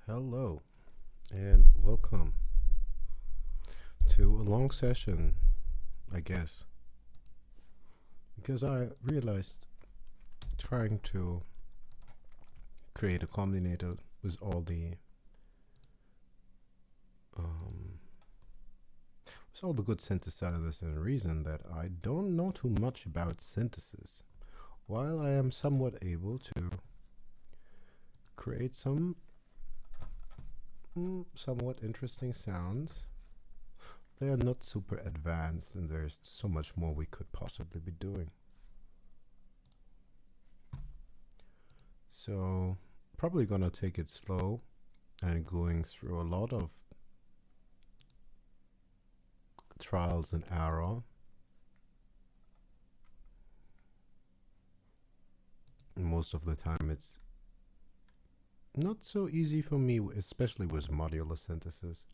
Hello and welcome to a long session, I guess, because I realized trying to create a combinator um, with all the good synthesizers and reason that I don't know too much about synthesis, while I am somewhat able to create some somewhat interesting sounds. They are not super advanced, and there's so much more we could possibly be doing. So, probably gonna take it slow and going through a lot of trials and error. Most of the time, it's not so easy for me, especially with modular synthesis.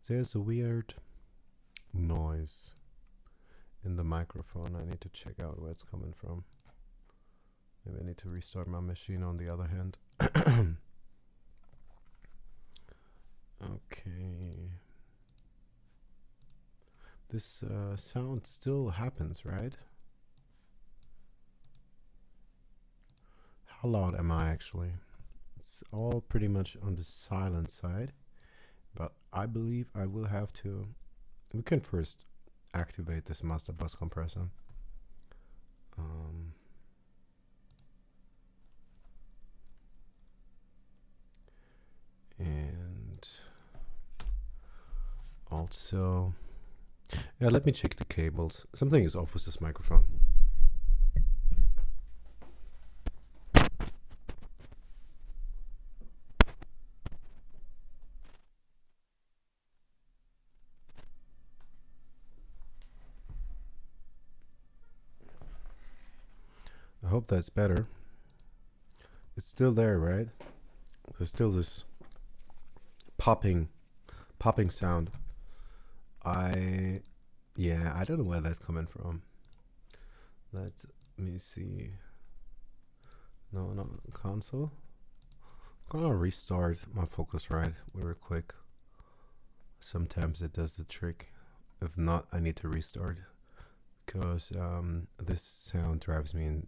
There's a weird noise in the microphone. I need to check out where it's coming from. Maybe I need to restart my machine on the other hand. Okay. This sound still happens, right? How loud am I actually? It's all pretty much on the silent side, but I believe I will have to. We can first activate this master bus compressor. And also, yeah, let me check the cables. Something is off with this microphone. I hope that's better. It's still there, right? There's still this popping sound. I don't know where that's coming from. Let me see. No, not console. I'm gonna restart my Focusrite real quick. Sometimes it does the trick. If not, I need to restart because this sound drives me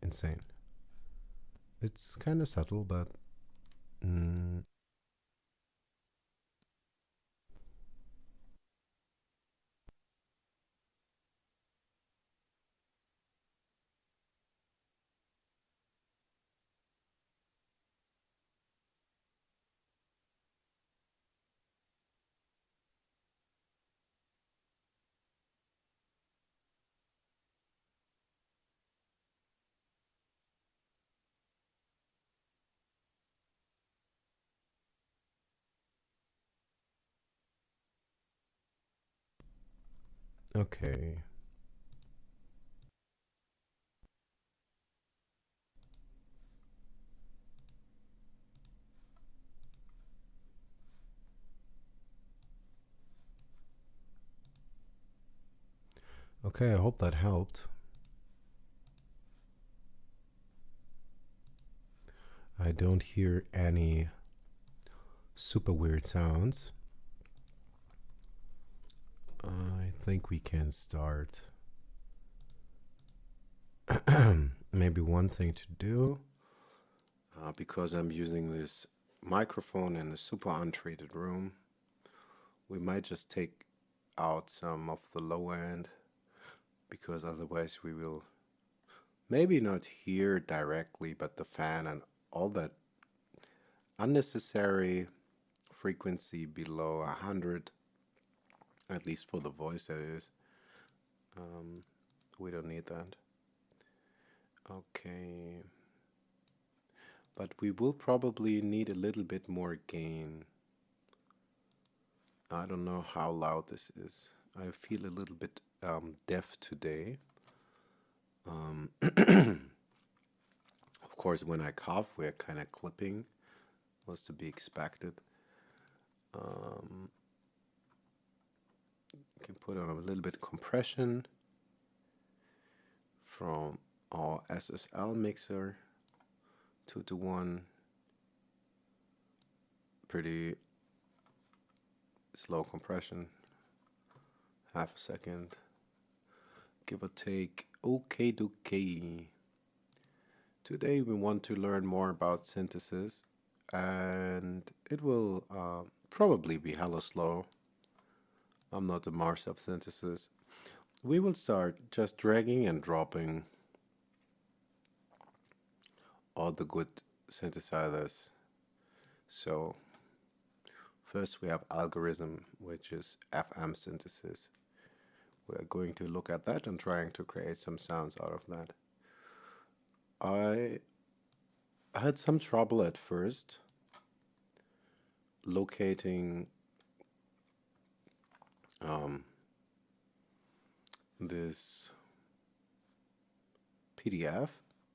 insane. It's kind of subtle, but okay. Okay, I hope that helped. I don't hear any super weird sounds. I think we can start. Maybe one thing to do, because I'm using this microphone in a super untreated room, we might just take out some of the low end, because otherwise we will maybe not hear directly, but the fan and all that unnecessary frequency below 100, at least for the voice that is. We don't need that. Okay. But we will probably need a little bit more gain. I don't know how loud this is. I feel a little bit deaf today. Of course, when I cough, we're kind of clipping. Was to be expected. You can put on a little bit of compression from our SSL mixer 2 to 1. Pretty slow compression. Half a second. Give or take. Okay, dokie. Today we want to learn more about synthesis, and it will probably be hella slow. I'm not the Mars of synthesis. We will start just dragging and dropping all the good synthesizers. So first we have algorithm, which is FM synthesis. We're going to look at that and trying to create some sounds out of that. I had some trouble at first locating this PDF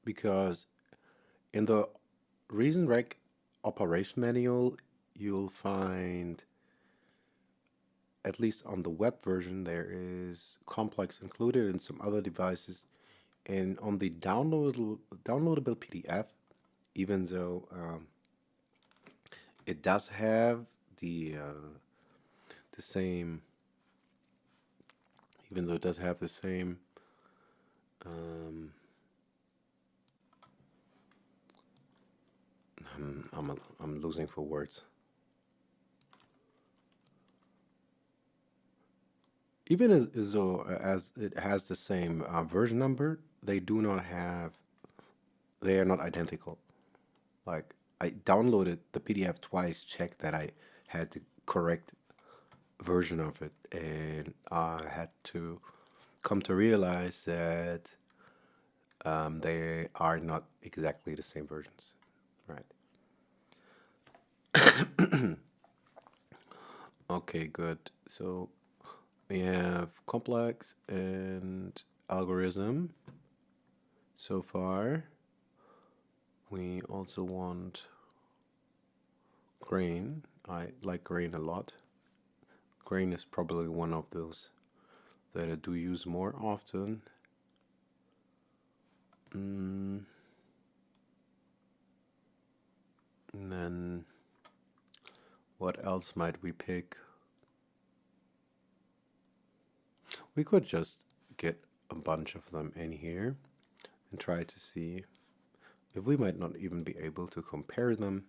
because in the Reason Rec operation manual, you'll find, at least on the web version, there is complex included in some other devices. And on the downloadable PDF, even though it does have the same, even though it does have the same I'm losing for words. Even as though as it has the same version number, they are not identical. Like, I downloaded the PDF twice, checked that I had the correct version of it, and I had to come to realize that they are not exactly the same versions, right? Okay, good. So we have complex and algorithm so far. We also want grain. I like grain a lot. Grain is probably one of those that I do use more often. And then what else might we pick? We could just get a bunch of them in here and try to see if we might not even be able to compare them,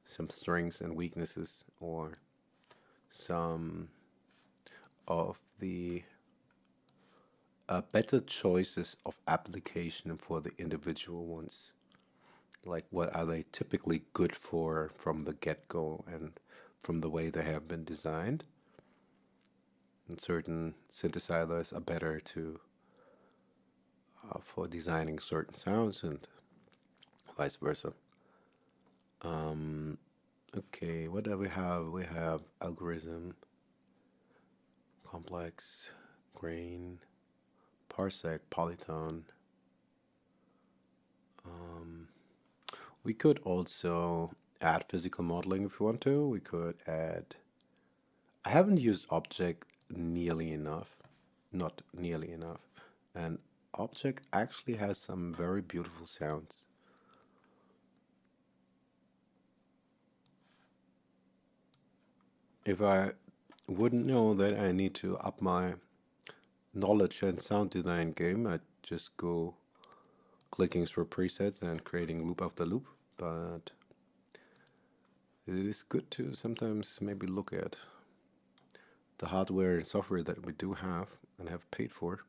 some strengths and weaknesses, or some of the better choices of application for the individual ones. Like, what are they typically good for from the get-go and from the way they have been designed? And certain synthesizers are better to for designing certain sounds, and vice versa. Okay, what do we have? We have algorithm, complex, grain, parsec, polytone. We could also add physical modeling if we want to. We could add. I haven't used object nearly enough, not nearly enough, and object actually has some very beautiful sounds. If I wouldn't know that I need to up my knowledge and sound design game, I'd just go clicking through presets and creating loop after loop. But it is good to sometimes maybe look at the hardware and software that we do have and have paid for,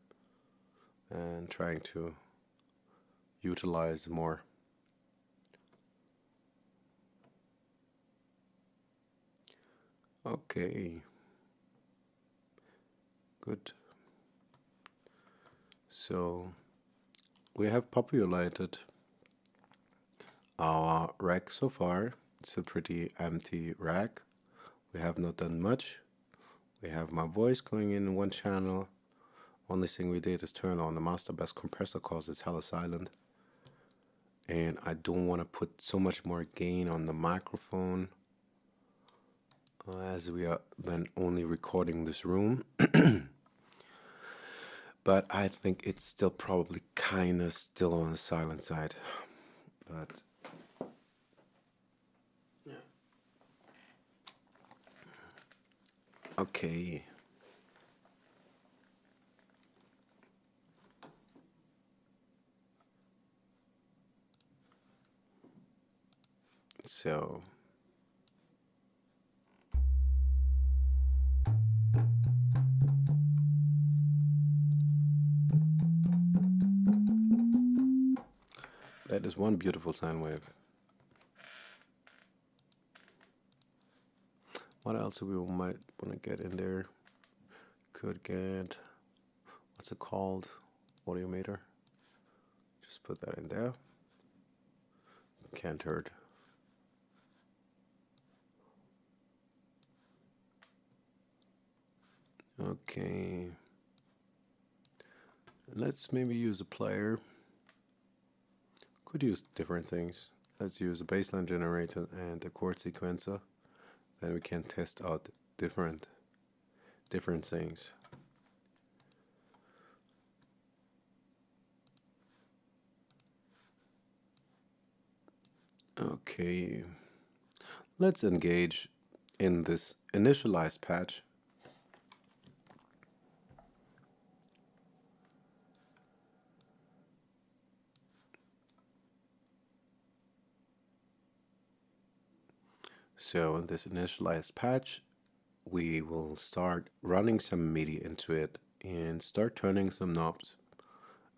and trying to utilize more. Okay, good. So we have populated our rack so far. It's a pretty empty rack. We have not done much. We have my voice going in one channel. Only thing we did is turn on the master bass compressor cause it's hella silent. And I don't want to put so much more gain on the microphone as we are then only recording this room. But I think it's still probably kind of still on the silent side. But Okay. So that is one beautiful sine wave. What else do we might want to get in there? Could get, what's it called? Audiometer. Just put that in there. Can't hurt. Okay. Let's maybe use a player. Could use different things. Let's use a baseline generator and a chord sequencer. Then we can test out different things. Okay. Let's engage in this initialized patch. So in this initialized patch, we will start running some MIDI into it and start turning some knobs.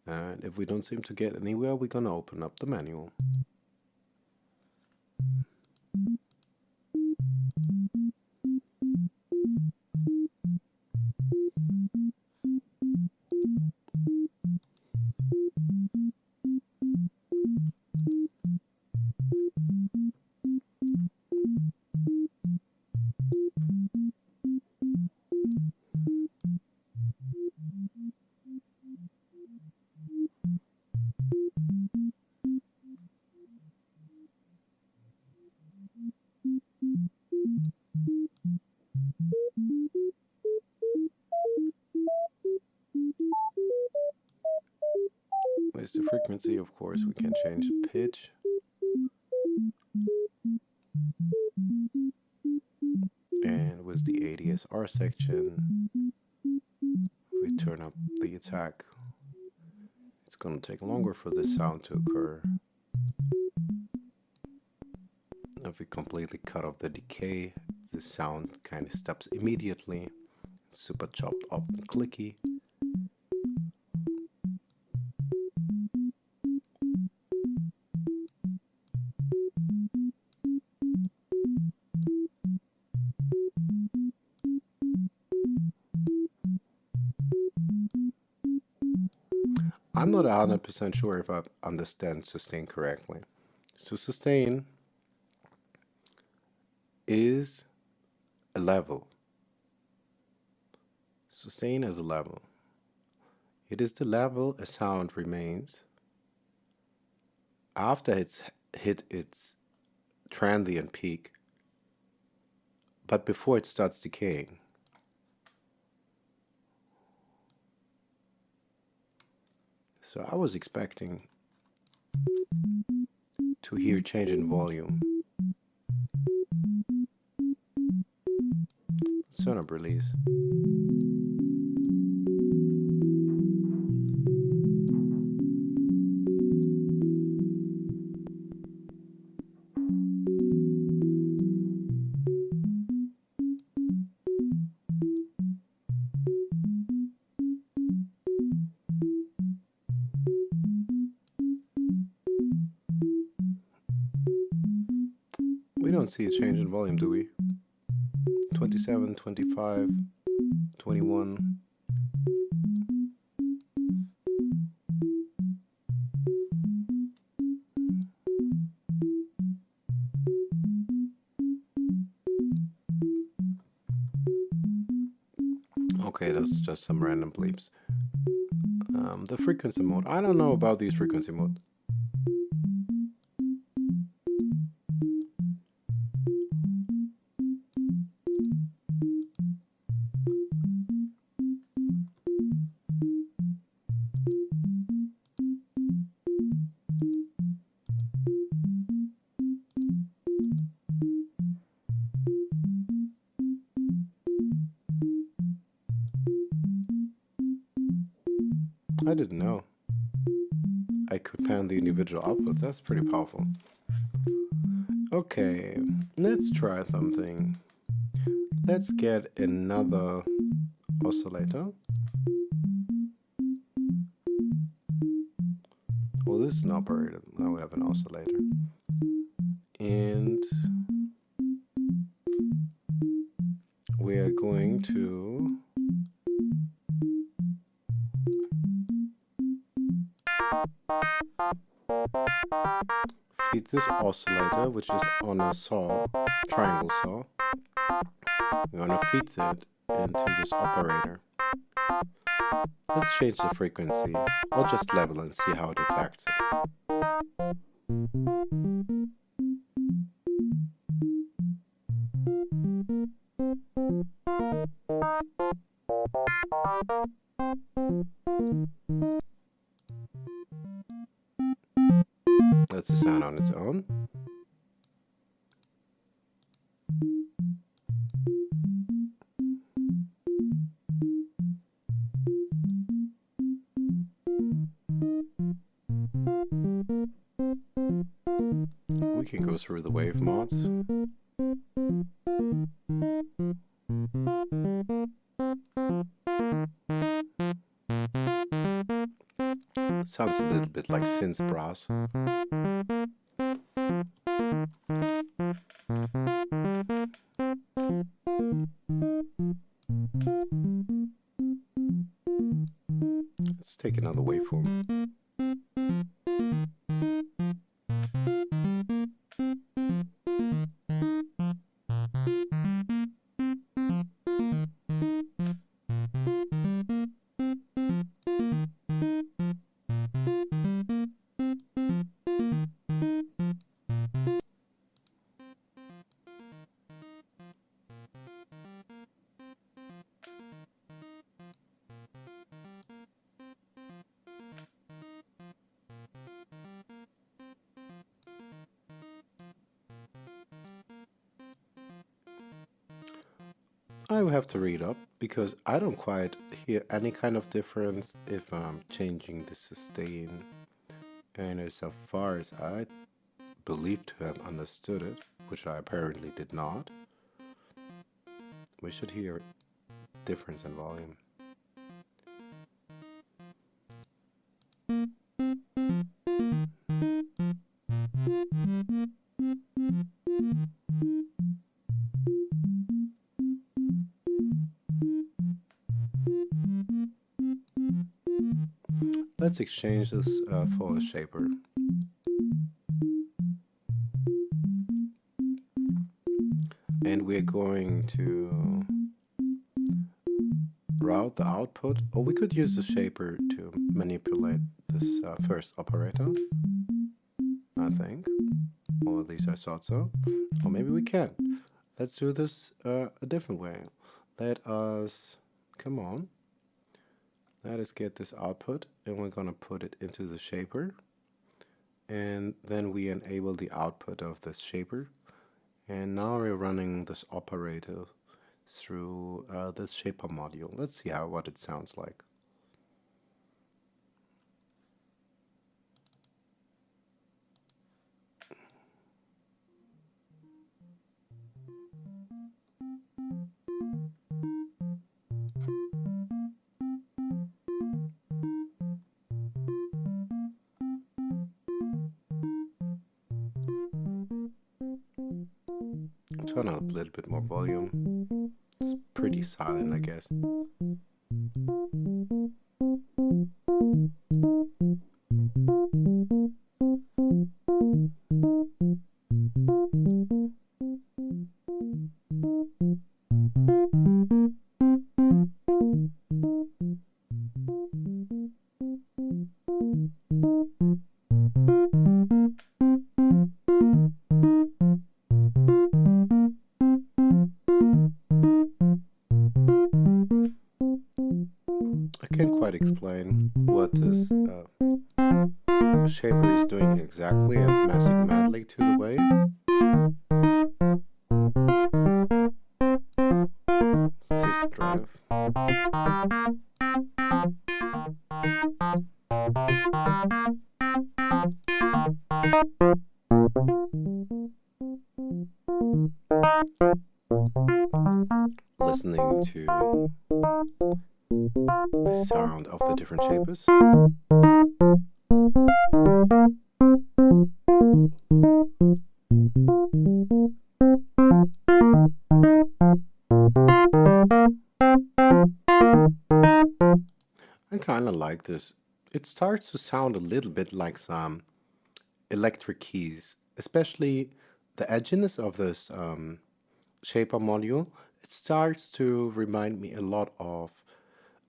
And if we don't seem to get anywhere, we're gonna open up the manual. With the frequency, of course, we can change the pitch. And with the ADSR section, we turn up the attack. It's gonna take longer for the sound to occur. If we completely cut off the decay, the sound kind of stops immediately. Super chopped off and clicky. I'm not 100% sure if I understand sustain correctly. So sustain is a level. Sustain is a level. It is the level a sound remains after it's hit its transient peak, but before it starts decaying. So I was expecting to hear change in volume. Let's turn up release. We don't see a change in volume, do we? 27, 25, 21. Okay, that's just some random bleeps. The frequency mode. I don't know about these frequency mode. I didn't know I could pan the individual outputs. That's pretty powerful. Okay, let's try something. Let's get another oscillator. Well, this is an operator. Now we have an oscillator. And we are going to feed this oscillator, which is on a saw, triangle saw. We're going to feed it into this operator. Let's change the frequency. I'll just level and see how it affects it. That's the sound on its own. We can go through the wave mods. Sounds a little bit like synth brass. Let's take another waveform. I will have to read up because I don't quite hear any kind of difference if I'm changing the sustain. And as far as I believe to have understood it, which I apparently did not, we should hear difference in volume. Let's exchange this for a shaper. And we're going to route the output, or we could use the shaper to manipulate this first operator, I think. Or at least I thought so. Or maybe we can. Let's do this a different way. Let us, come on. Let us get this output, and we're going to put it into the shaper. And then we enable the output of this shaper. And now we're running this operator through this shaper module. Let's see what it sounds like. Turn up a little bit more volume. It's pretty silent, I guess. I can't quite explain what this shaper is doing exactly and massing madly to the wave. Let's drive. listening to the sound of the different shapers. I kind of like this. It starts to sound a little bit like some electric keys, especially the edginess of this shaper module. It starts to remind me a lot of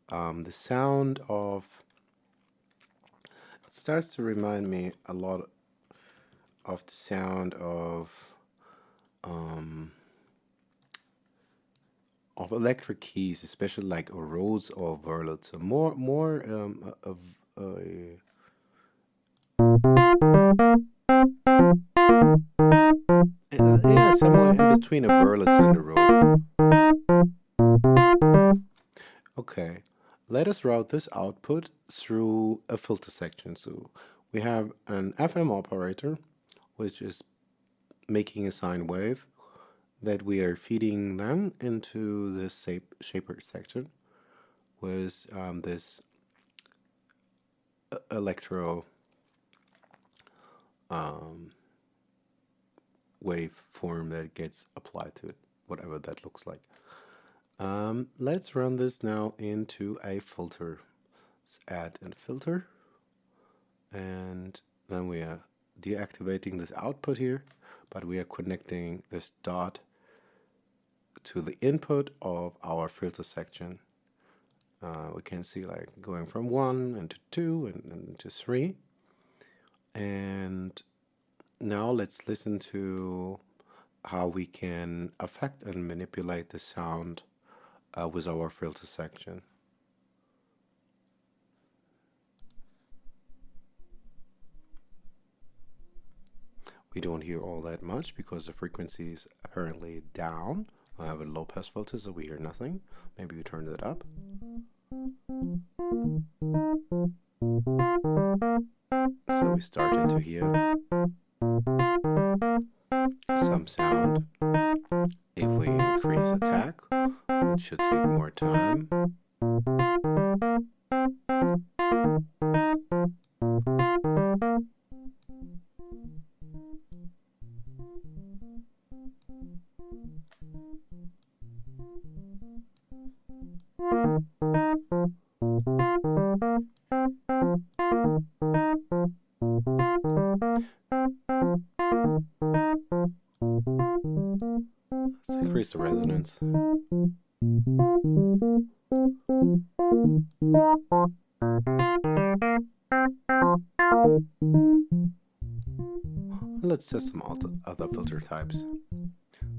the sound of. It starts to remind me a lot of the sound of electric keys, especially like a Rhodes or Wurlitzer. More of yeah, somewhere in between a Wurlitzer and a Rhodes. Okay, let us route this output through a filter section. So we have an FM operator, which is making a sine wave that we are feeding then into this shaper section with this electro waveform that gets applied to it, whatever that looks like. Let's run this now into a filter. Let's add a filter, and then we are deactivating this output here, but we are connecting this dot to the input of our filter section. We can see like going from 1 into 2 and into 3. And now let's listen to how we can affect and manipulate the sound with our filter section. We don't hear all that much because the frequency is apparently down. I have a low pass filter, so we hear nothing. Maybe we turn it up. So we start to hear some sound. If we increase attack, it should take more time. Let's increase the resonance. Let's test some other filter types.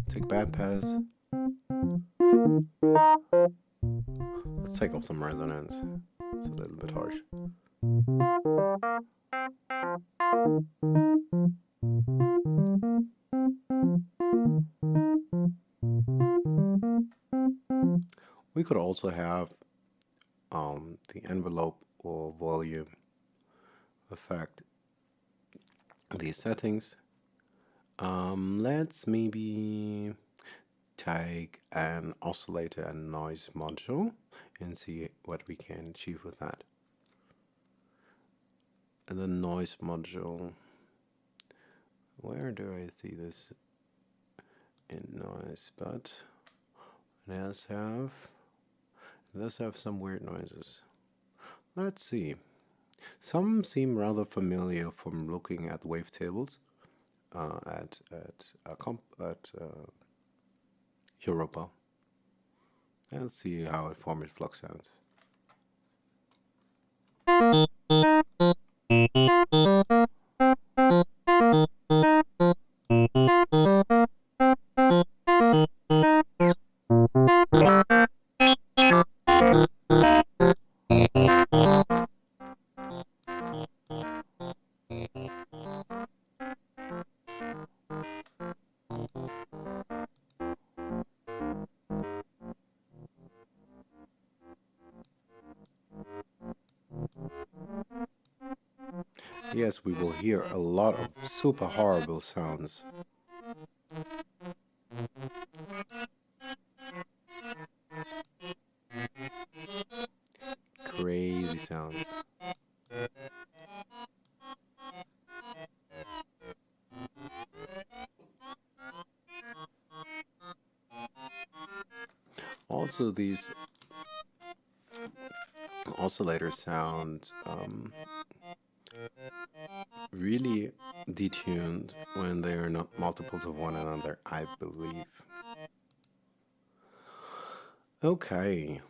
Take bandpass. Let's take off some resonance. It's a little bit harsh. We could also have the envelope or volume affect these settings. Let's maybe take an oscillator and noise module and see what we can achieve with that. And the noise module, where do I see this in noise? But it does have some weird noises. Let's see. Some seem rather familiar from looking at wavetables at Europa. Let's see how a format flux sounds. Yes, we will hear a lot of super horrible sounds. sound. Also, these oscillators sound really detuned when they are not multiples of one another, I believe. Okay,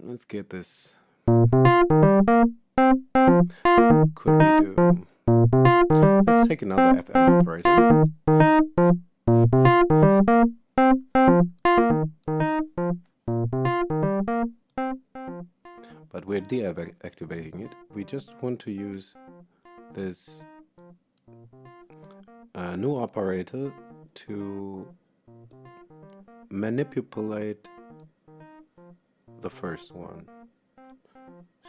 let's get this. Could we do? Let's take another FM operator. But we're deactivating it. We just want to use this new operator to manipulate the first one.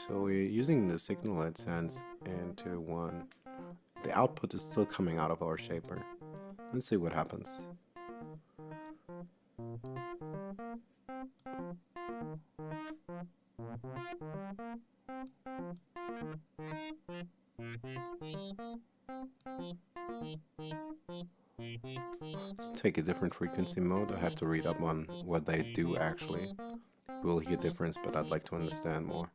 So we're using the signal that sends into one. The output is still coming out of our shaper. Let's see what happens. Let's take a different frequency mode. I have to read up on what they do actually. We'll hear difference, but I'd like to understand more.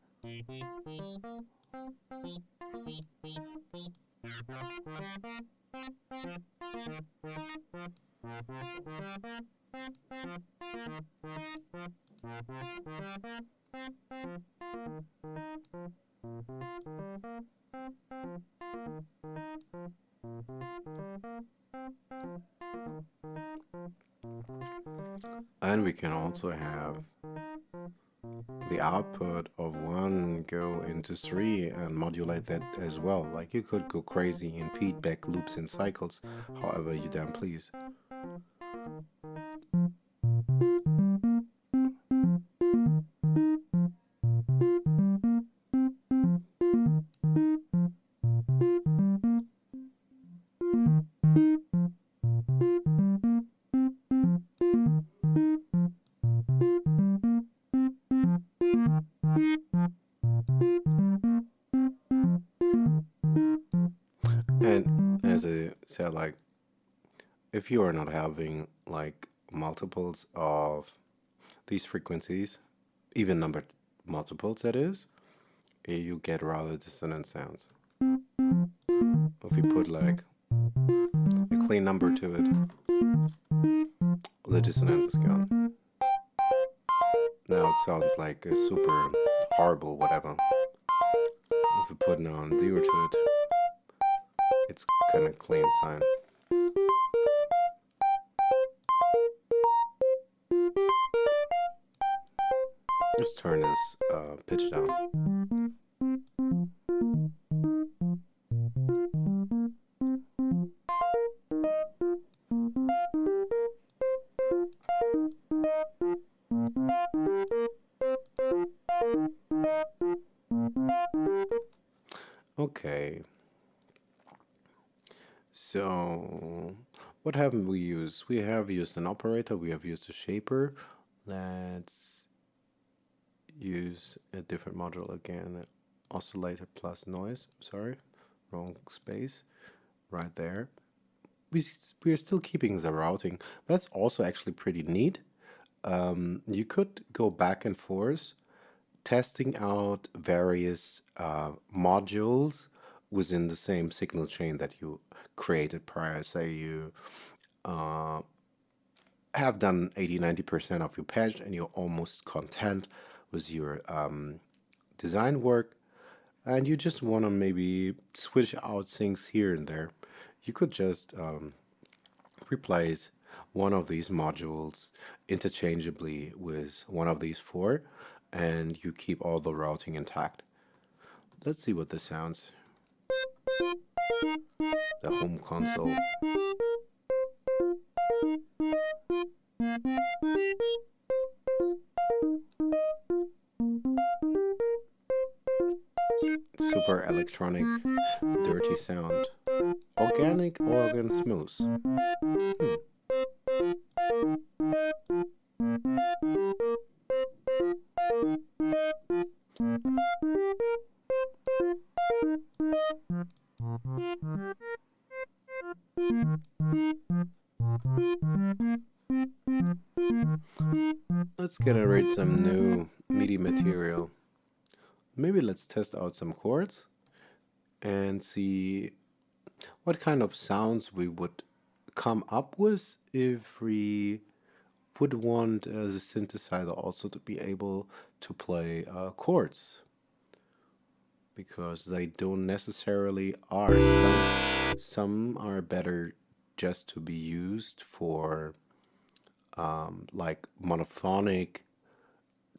And we can also have the output of 1 go into 3 and modulate that as well. Like you could go crazy in feedback loops and cycles, however you damn please. And as I said, like, if you are not having like multiples of these frequencies, even numbered multiples that is, you get rather dissonant sounds. If you put like a clean number to it, the dissonance is gone. Now it sounds like a super horrible whatever. If you put now 0 to it, it's kind of clean sign. Let's turn this pitch down. Okay. So, what haven't we used? We have used an operator, we have used a shaper. Let's use a different module again, oscillator plus noise. Sorry, wrong space. Right there. We're still keeping the routing. That's also actually pretty neat. You could go back and forth testing out various modules within the same signal chain that you created prior. Say you have done 80-90% of your patch and you're almost content with your design work, and you just want to maybe switch out things here and there. You could just replace one of these modules interchangeably with one of these 4, and you keep all the routing intact. Let's see what this sounds. The home console. Super electronic, dirty sound. Organic organ smooth. Let's generate some new MIDI material. Maybe let's test out some chords and see what kind of sounds we would come up with if we would want the synthesizer also to be able to play chords, because they don't necessarily are. Some are better just to be used for like monophonic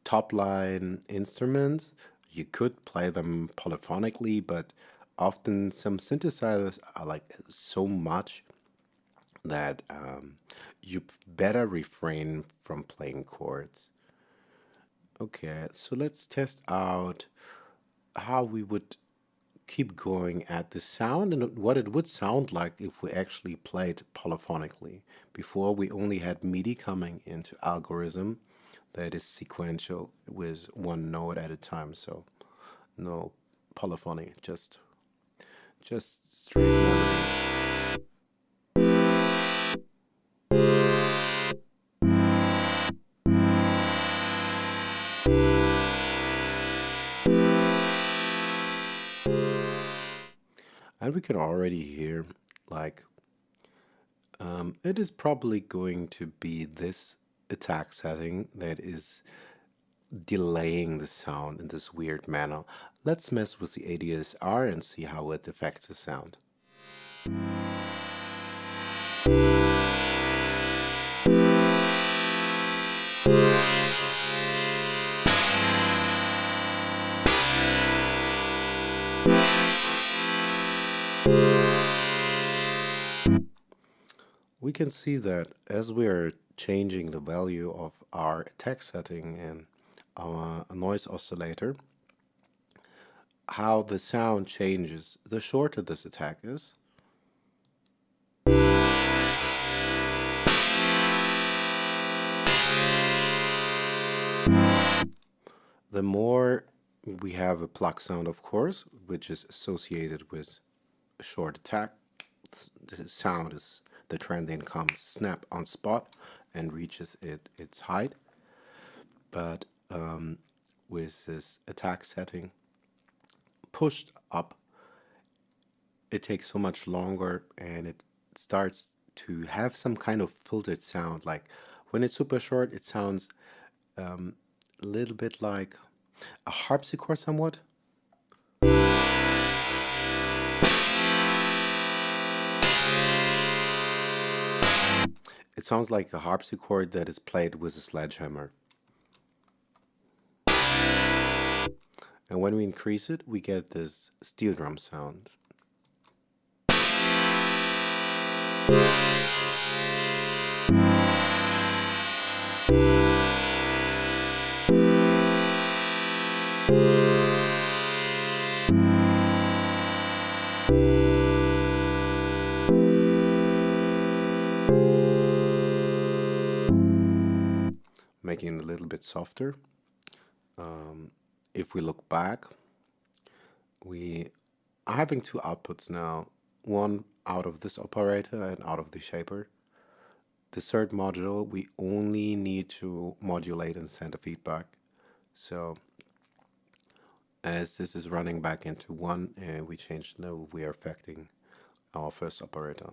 top line instruments. You could play them polyphonically, but often some synthesizers are like so much that you better refrain from playing chords. Okay, so let's test out how we would keep going at the sound and what it would sound like if we actually played polyphonically. Before, we only had MIDI coming into algorithm that is sequential with one note at a time, so no polyphony, just straight melody. And we can already hear, like, it is probably going to be this attack setting that is delaying the sound in this weird manner. Let's mess with the ADSR and see how it affects the sound. We can see that as we are changing the value of our attack setting in our noise oscillator, how the sound changes the shorter this attack is. The more we have a pluck sound, of course, which is associated with a short attack, the sound is the transient comes snap on spot and reaches its height. But with this attack setting pushed up, it takes so much longer and it starts to have some kind of filtered sound. Like when it's super short, it sounds a little bit like a harpsichord somewhat. It sounds like a harpsichord that is played with a sledgehammer. And when we increase it, we get this steel drum sound. Making it a little bit softer. If we look back, we are having two outputs now, one out of this operator and out of the shaper. The third module, we only need to modulate and send a feedback. So as this is running back into one and we change the node, we are affecting our first operator.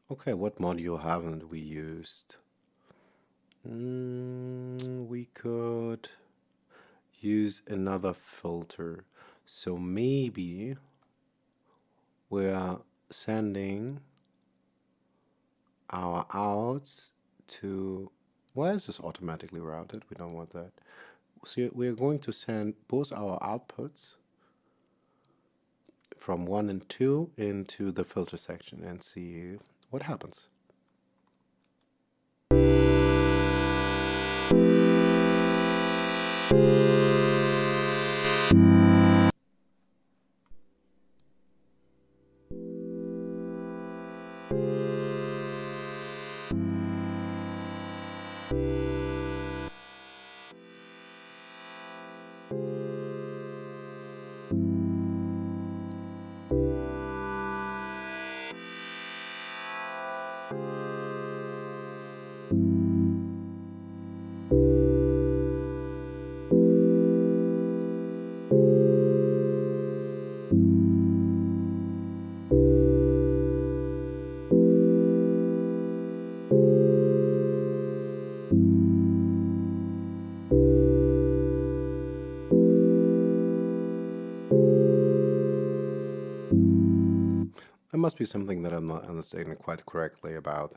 Okay, what module haven't we used? We could use another filter. So maybe we're sending our outs to, why is this automatically routed? We don't want that. So we're going to send both our outputs from 1 and 2 into the filter section and see what happens. There must be something that I'm not understanding quite correctly about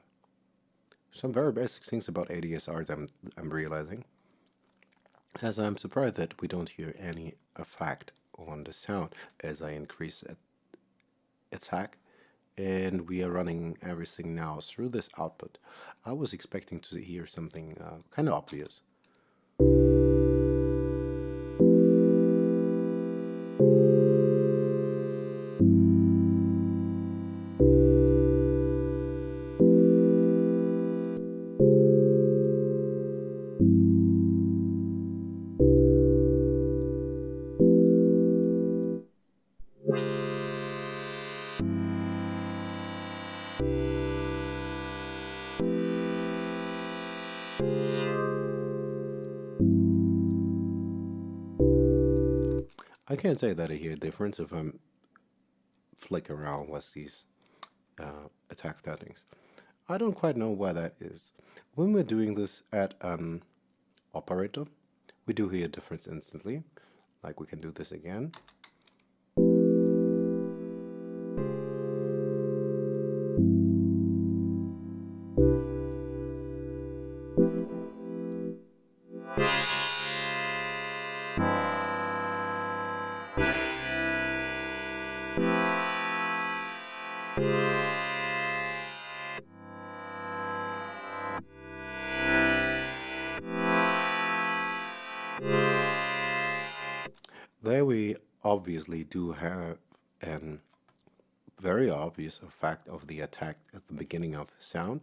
some very basic things about ADSR that I'm realizing. As I'm surprised that we don't hear any effect on the sound as I increase attack, and we are running everything now through this output. I was expecting to hear something kind of obvious. I can't say that I hear a difference if I'm flick around with these attack settings. I don't quite know why that is. When we're doing this at an operator, we do hear a difference instantly. Like we can do this again. There we obviously do have an very obvious effect of the attack at the beginning of the sound.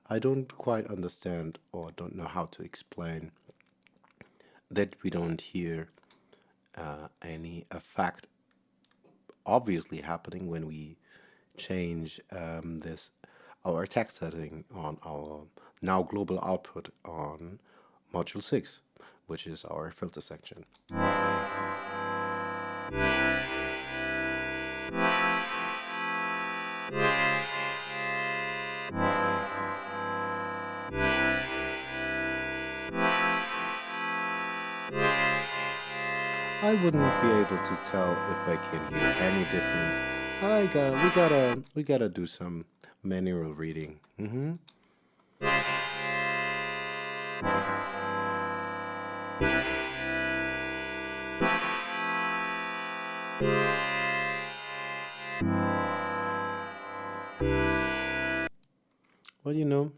I don't quite understand or don't know how to explain that we don't hear any effect obviously happening when we change this our attack setting on our now global output on module 6, which is our filter section. I wouldn't be able to tell if I can hear any difference. We gotta do some manual reading. Well,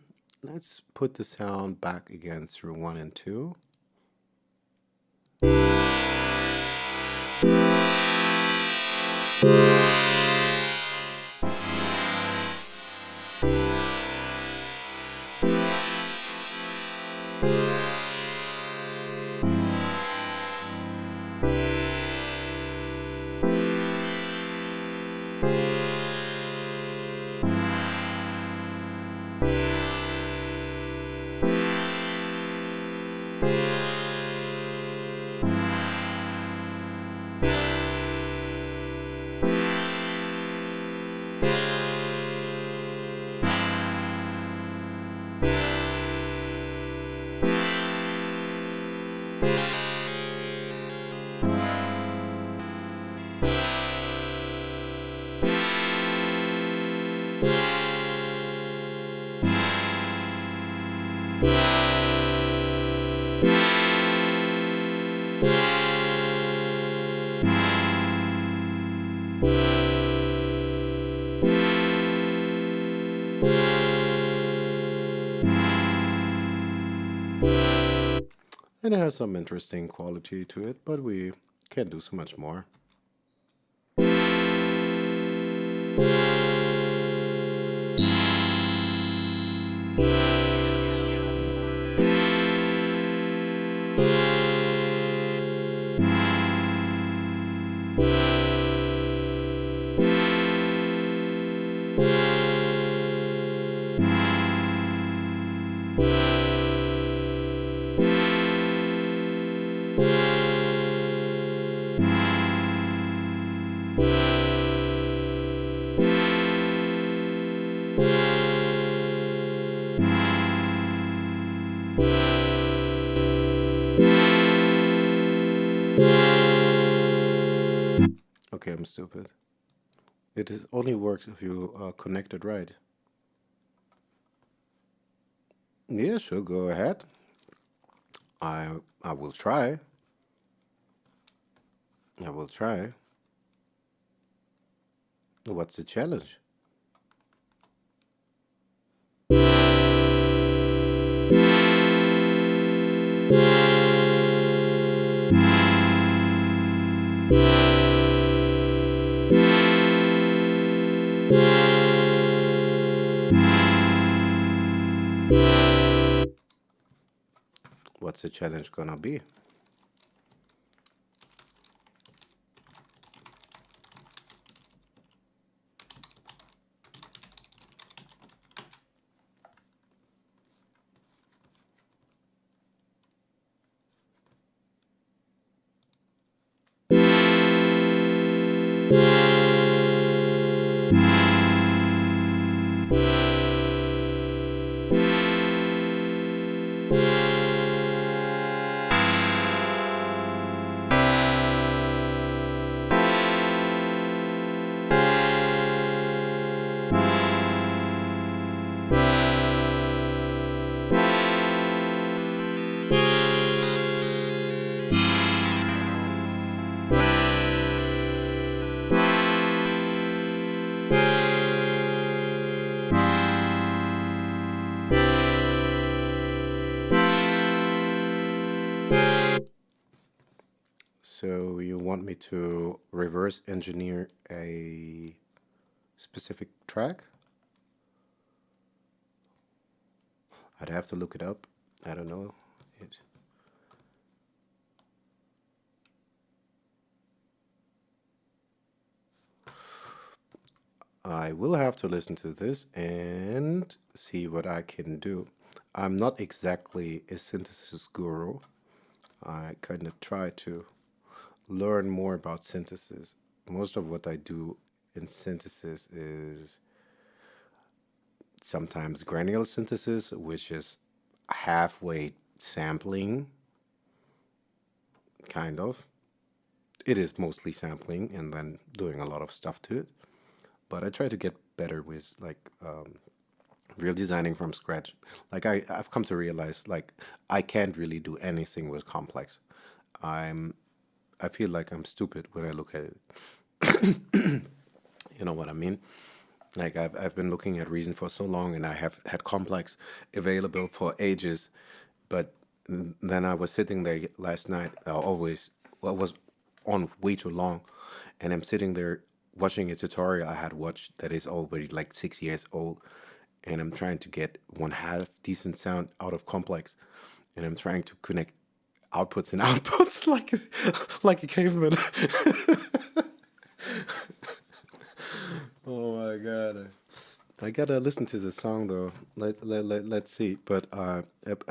let's put the sound back again through 1 and 2. And it has some interesting quality to it, but we Can't do so much more. Okay, I'm stupid. It is only works if you are connected right. Yeah, sure, go ahead. I will try. I will try. What's the challenge? What's the challenge gonna be? So you want me to reverse engineer a specific track? I'd have to look it up. I don't know it. I will have to listen to this and see what I can do. I'm not exactly a synthesis guru. I kind of try to learn more about synthesis. Most of what I do in synthesis is sometimes granular synthesis, which is halfway sampling, kind of. It is mostly sampling and then doing a lot of stuff to it. But I try to get better with like real designing from scratch. Like I've come to realize like I can't really do anything with complex. I'm I feel like I'm stupid when I look at it. You know what I mean? Like I've been looking at Reason for so long, and I have had Complex available for ages, but then I was sitting there last night. Always, well, was on way too long, and I'm sitting there watching a tutorial I had watched that is already like 6 years old, and I'm trying to get one half decent sound out of Complex, and I'm trying to connect outputs and outputs like a caveman. Oh my god. I gotta listen to the song though. Let's see. But I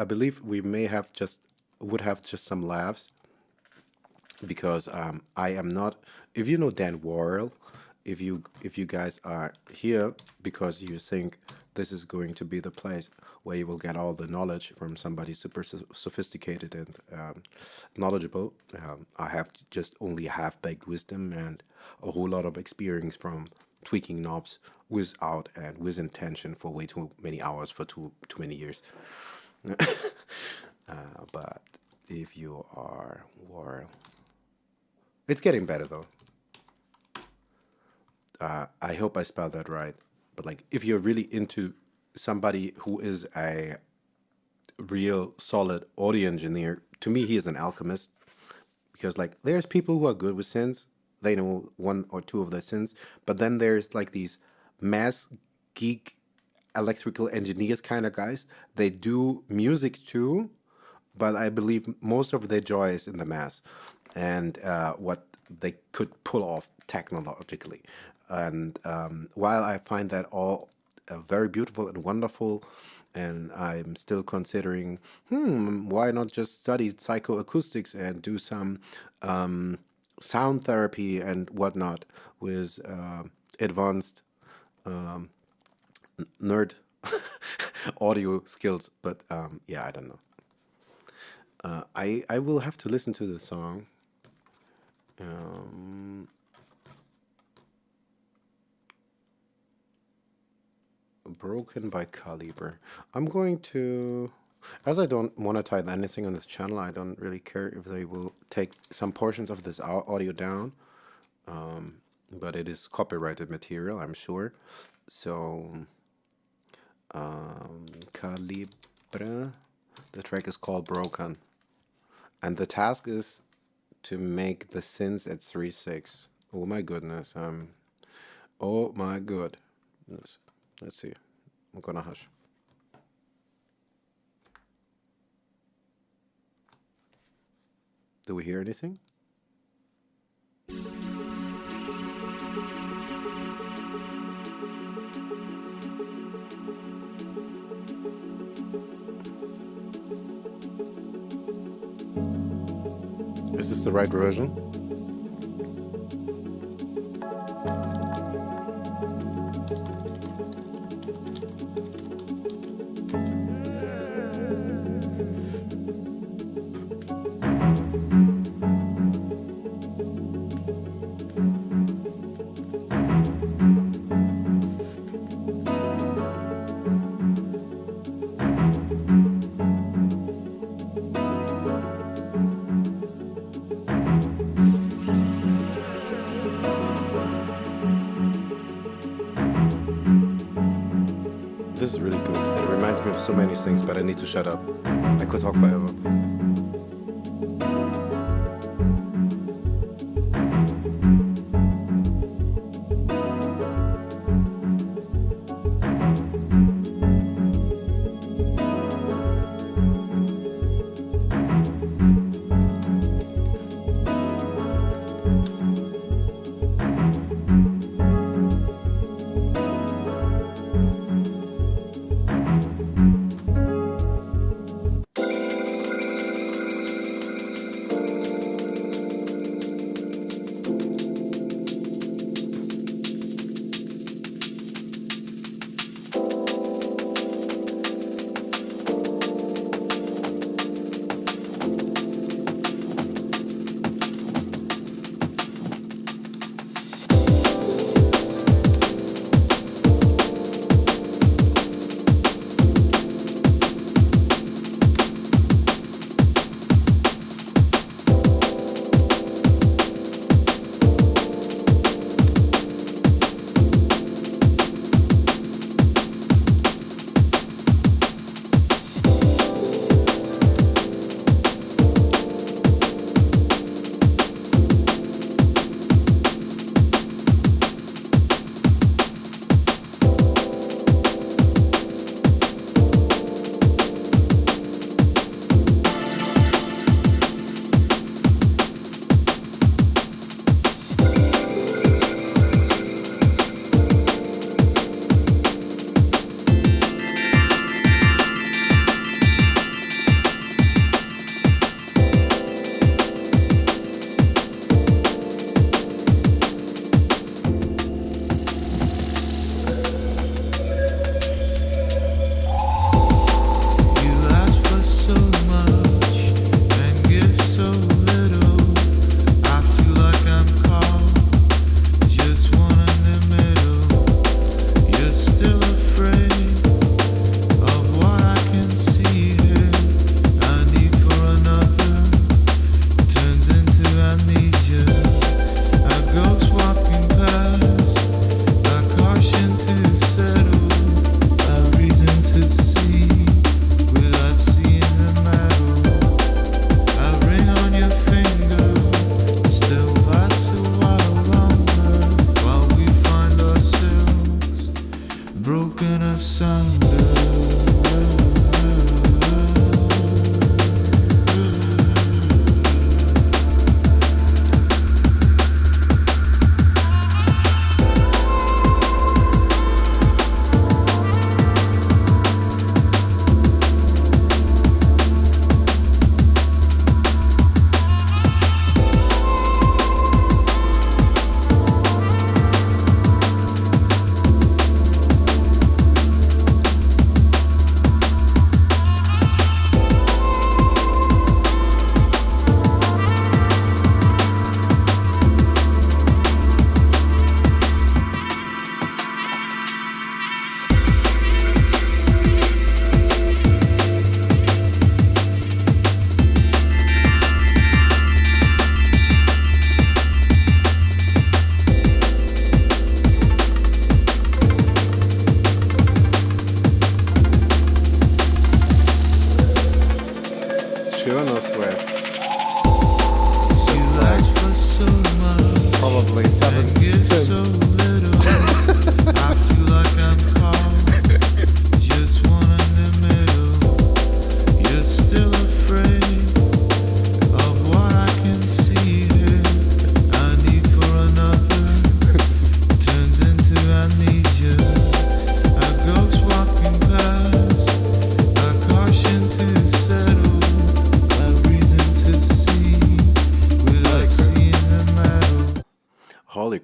believe we may have just would have just some laughs because I am not. If you know Dan Worrell, if you guys are here because you think this is going to be the place where you will get all the knowledge from somebody super sophisticated and knowledgeable, I have just only half baked wisdom and a whole lot of experience from tweaking knobs without and with intention for way too many hours for too many years. But if you are Worrell, it's getting better though. I hope I spelled that right. But like, if you're really into somebody who is a real solid audio engineer, to me, he is an alchemist. because like there's people who are good with synths, they know one or two of the synths, but then there's like these mass geek electrical engineers kind of guys. They do music too, but I believe most of their joy is in the mass and what they could pull off technologically. And while I find that all very beautiful and wonderful, and I'm still considering, why not just study psychoacoustics and do some sound therapy and whatnot with advanced nerd audio skills. But yeah, I don't know. I will have to listen to the song. Broken by Caliber. I'm going to, as I don't monetize anything on this channel, I don't really care if they will take some portions of this audio down. But it is copyrighted material, I'm sure. So, Calibre, the track is called Broken. And the task is to make the synths at 3.6. Oh my goodness. Oh my goodness. Let's see. I'm gonna hush. Do we hear anything? Is this the right version? This is really good. It reminds me of so many things, but I need to shut up. I could talk forever.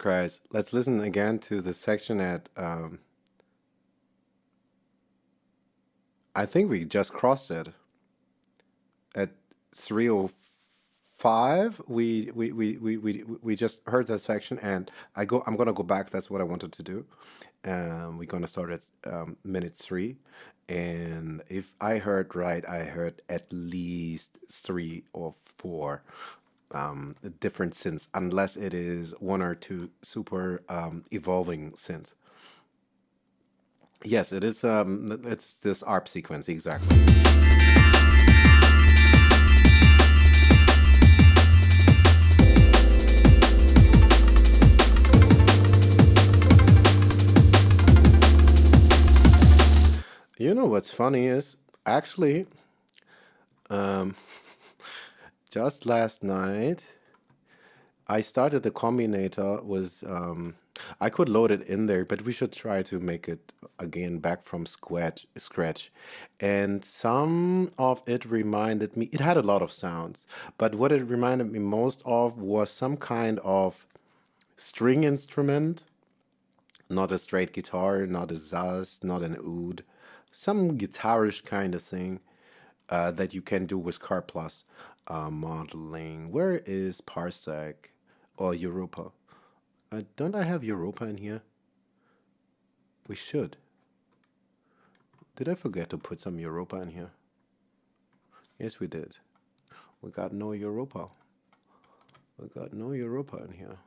Antichrist. Let's listen again to the section at I think we just crossed it at 305. We just heard that section, and I'm gonna go back. That's what I wanted to do. We're gonna start at minute 3, and if I heard right, I heard at least 3 or 4 different synths, unless it is 1 or 2 super evolving synths. Yes, it is. It's this ARP sequence exactly. You know what's funny is actually, um, just last night I started the combinator with I could load it in there, but we should try to make it again back from scratch. And some of it reminded me, it had a lot of sounds, but what it reminded me most of was some kind of string instrument, not a straight guitar, not a zaz, not an oud, some guitarish kind of thing that you can do with Car Plus modeling. Where is Parsec or Europa? Don't I have Europa in here? We should. Did I forget to put some Europa in here? Yes, we did. We got no Europa. We got no Europa in here.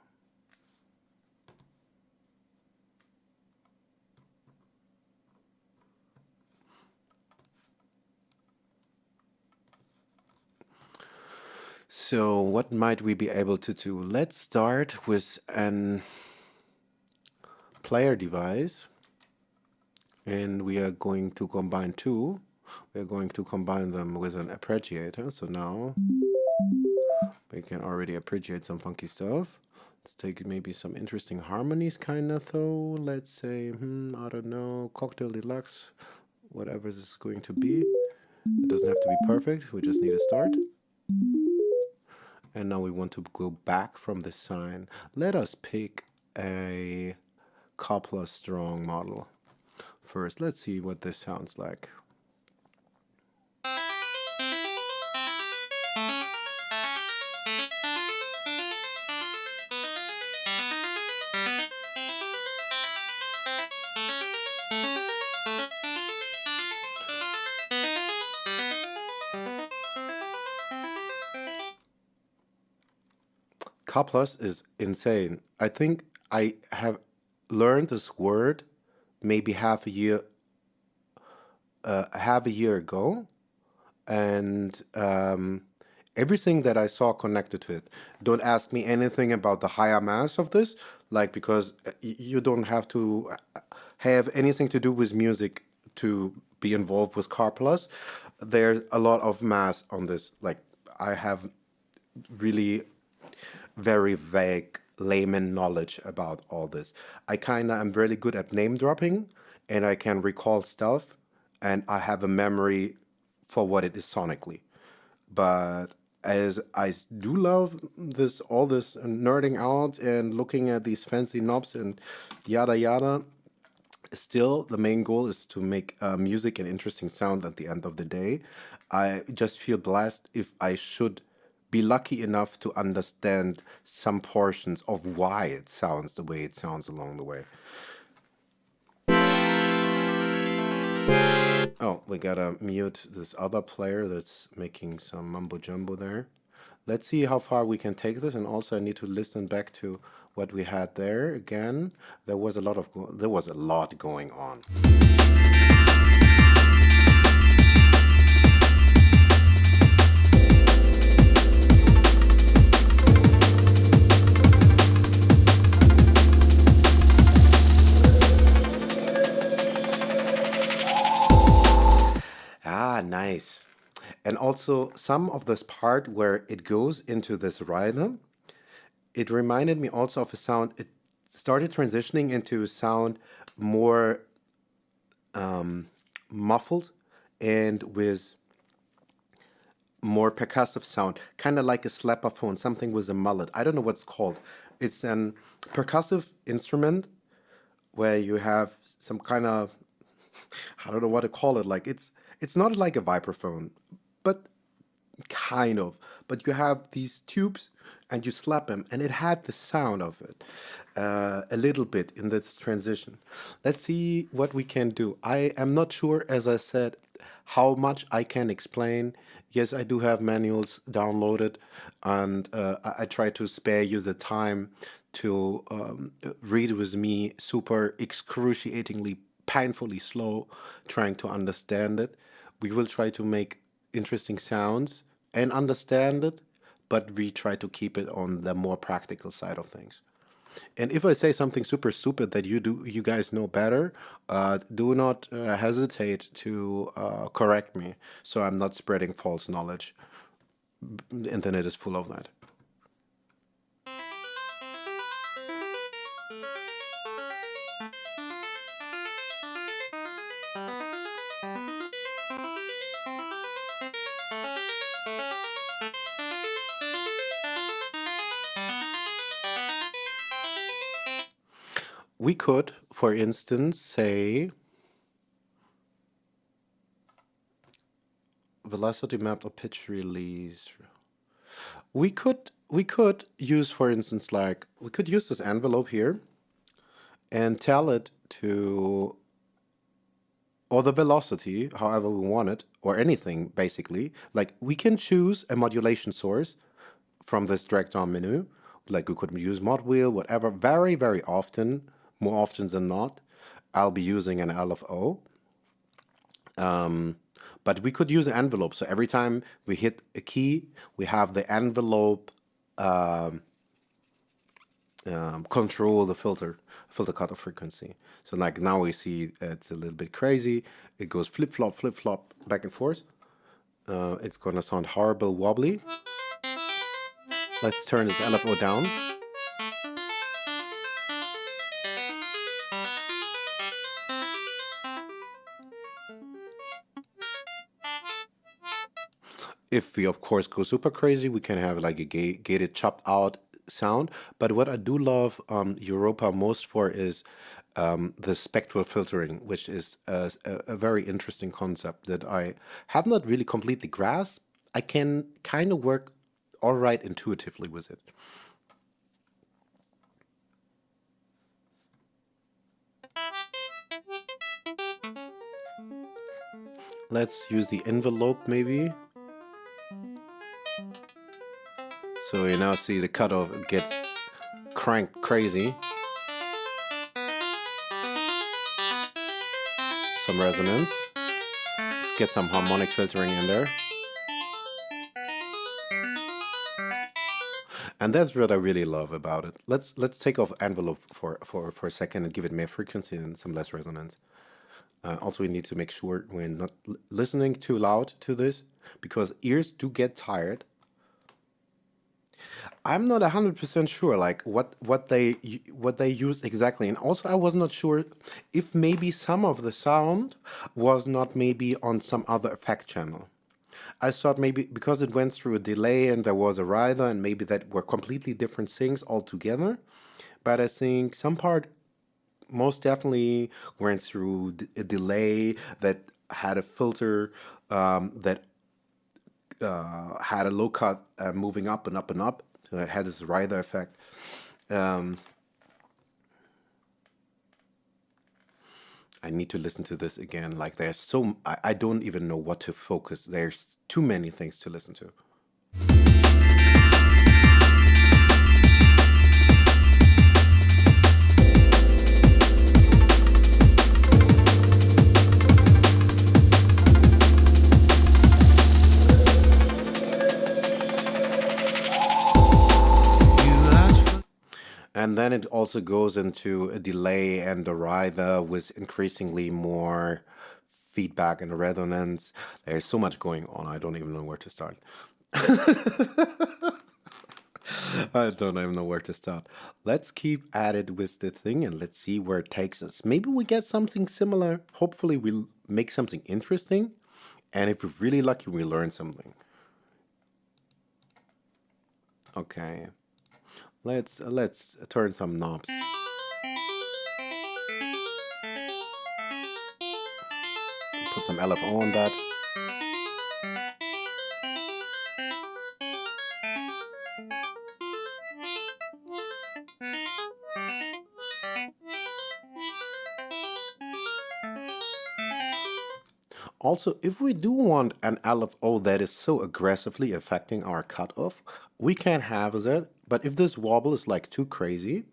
So what might we be able to do? Let's start with an player device, and we are going to combine 2. We're going to combine them with an arpeggiator. So now we can already arpeggiate some funky stuff. Let's take maybe some interesting harmonies kind of though. Let's say, I don't know, Cocktail Deluxe, whatever this is going to be. It doesn't have to be perfect. We just need a start. And now we want to go back from the sine. Let us pick a Coppola Strong model. First, let's see what this sounds like. Copplers is insane. I think I have learned this word maybe half a year ago, and everything that I saw connected to it. Don't ask me anything about the higher mass of this, like, because you don't have to have anything to do with music to be involved with Car Plus. There's a lot of mass on this. Like, I have really very vague layman knowledge about all this. I kind of am really good at name dropping, and I can recall stuff, and I have a memory for what it is sonically. But as I do love this, all this nerding out and looking at these fancy knobs and yada yada, still the main goal is to make music and interesting sound at the end of the day. I just feel blessed if I should be lucky enough to understand some portions of why it sounds the way it sounds along the way. Oh, we gotta mute this other player that's making some mumbo jumbo there. Let's see how far we can take this, and also I need to listen back to what we had there. Again, there was a lot going on. Ah, nice. And also some of this part where it goes into this rhythm, it reminded me also of a sound. It started transitioning into a sound more muffled and with more percussive sound, kind of like a slapper phone, something with a mullet. I don't know what's called. It's an percussive instrument where you have some kind of, I don't know what to call it. Like it's not like a vibraphone, but kind of. But you have these tubes and you slap them, and it had the sound of it a little bit in this transition. Let's see what we can do. I am not sure, as I said, how much I can explain. Yes, I do have manuals downloaded, and I try to spare you the time to read with me super excruciatingly, painfully slow, trying to understand it. We will try to make interesting sounds and understand it, but we try to keep it on the more practical side of things. And if I say something super stupid that you guys know better, do not hesitate to correct me, so I'm not spreading false knowledge. The internet is full of that. We could, for instance, say velocity mapped or pitch release. We could use, for instance, like we could use this envelope here and tell it to, or the velocity, however we want it, or anything basically. Like we can choose a modulation source from this drag down menu. Like we could use mod wheel, whatever. Very, very often, more often than not, I'll be using an LFO. But we could use an envelope. So every time we hit a key, we have the envelope control the filter cutoff frequency. So like now we see it's a little bit crazy. It goes flip flop, back and forth. It's gonna sound horrible wobbly. Let's turn this LFO down. If we, of course, go super crazy, we can have like a gated, chopped out sound. But what I do love Europa most for is the spectral filtering, which is a very interesting concept that I have not really completely grasped. I can kind of work all right intuitively with it. Let's use the envelope maybe. So you now see the cutoff gets cranked crazy. Some resonance. Let's get some harmonic filtering in there. And that's what I really love about it. Let's take off envelope for a second and give it more frequency and some less resonance. Also, we need to make sure we're not listening too loud to this, because ears do get tired. I'm not 100% sure, like what they use exactly, and also I was not sure if maybe some of the sound was not maybe on some other effect channel. I thought maybe because it went through a delay and there was a rider, and maybe that were completely different things altogether. But I think some part most definitely went through a delay that had a filter that had a low cut moving up and up and up. So it had this rider effect. I need to listen to this again. Like there's I don't even know what to focus. There's too many things to listen to. And then it also goes into a delay and a rider with increasingly more feedback and resonance. There's so much going on. I don't even know where to start. I don't even know where to start. Let's keep at it with the thing and let's see where it takes us. Maybe we get something similar. Hopefully we'll make something interesting. And if we're really lucky, we learn something. Okay. Let's turn some knobs. Put some LFO on that. Also, if we do want an LFO that is so aggressively affecting our cutoff, we can have that. But if this wobble is like too crazy,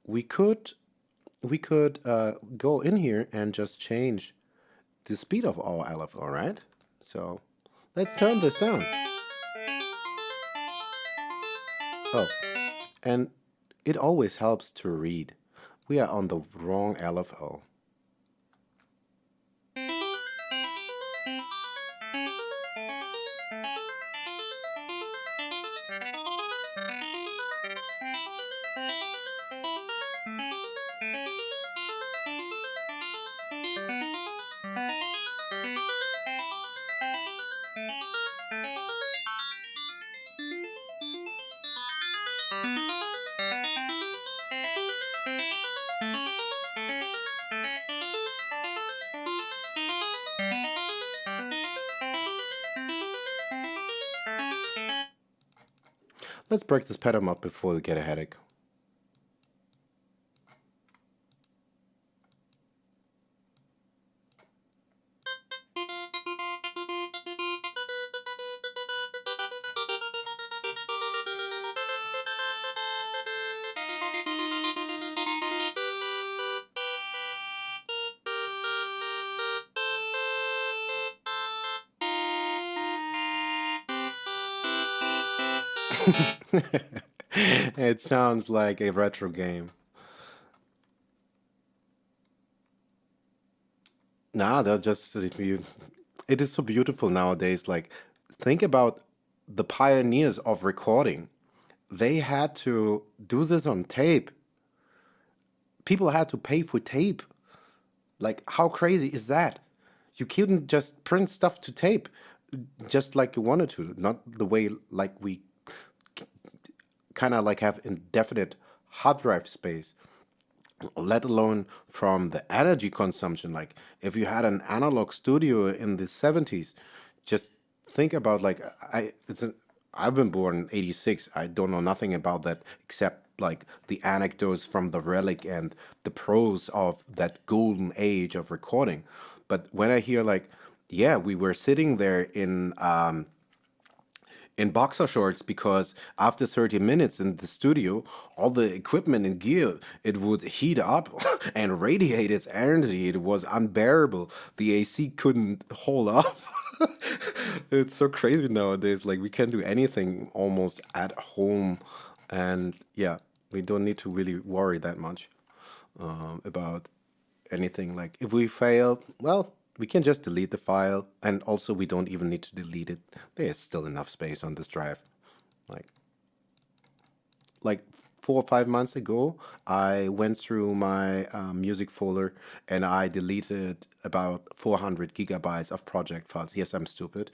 we could go in here and just change the speed of our LFO, right? So let's turn this down. Oh, and it always helps to read. We are on the wrong LFO. Let's break this pattern up before we get a headache. It sounds like a retro game. Nah, they're just it is so beautiful nowadays. Like, think about the pioneers of recording. They had to do this on tape. People had to pay for tape. Like, how crazy is that? You couldn't just print stuff to tape just like you wanted to, not the way like we kind of like have indefinite hard drive space, let alone from the energy consumption. Like, if you had an analog studio in the 70s, just think about like I've been born in 86. I don't know nothing about that except like the anecdotes from the relic and the pros of that golden age of recording. But when I hear like, yeah, we were sitting there in boxer shorts because after 30 minutes in the studio, all the equipment and gear, it would heat up and radiate its energy. It was unbearable. The AC couldn't hold up. It's so crazy nowadays. Like, we can do anything almost at home, and yeah, we don't need to really worry that much about anything. Like, if we fail, well, we can just delete the file, and also we don't even need to delete it. There's still enough space on this drive. Like, like 4 or 5 months ago, I went through my music folder and I deleted about 400 gigabytes of project files. Yes, I'm stupid.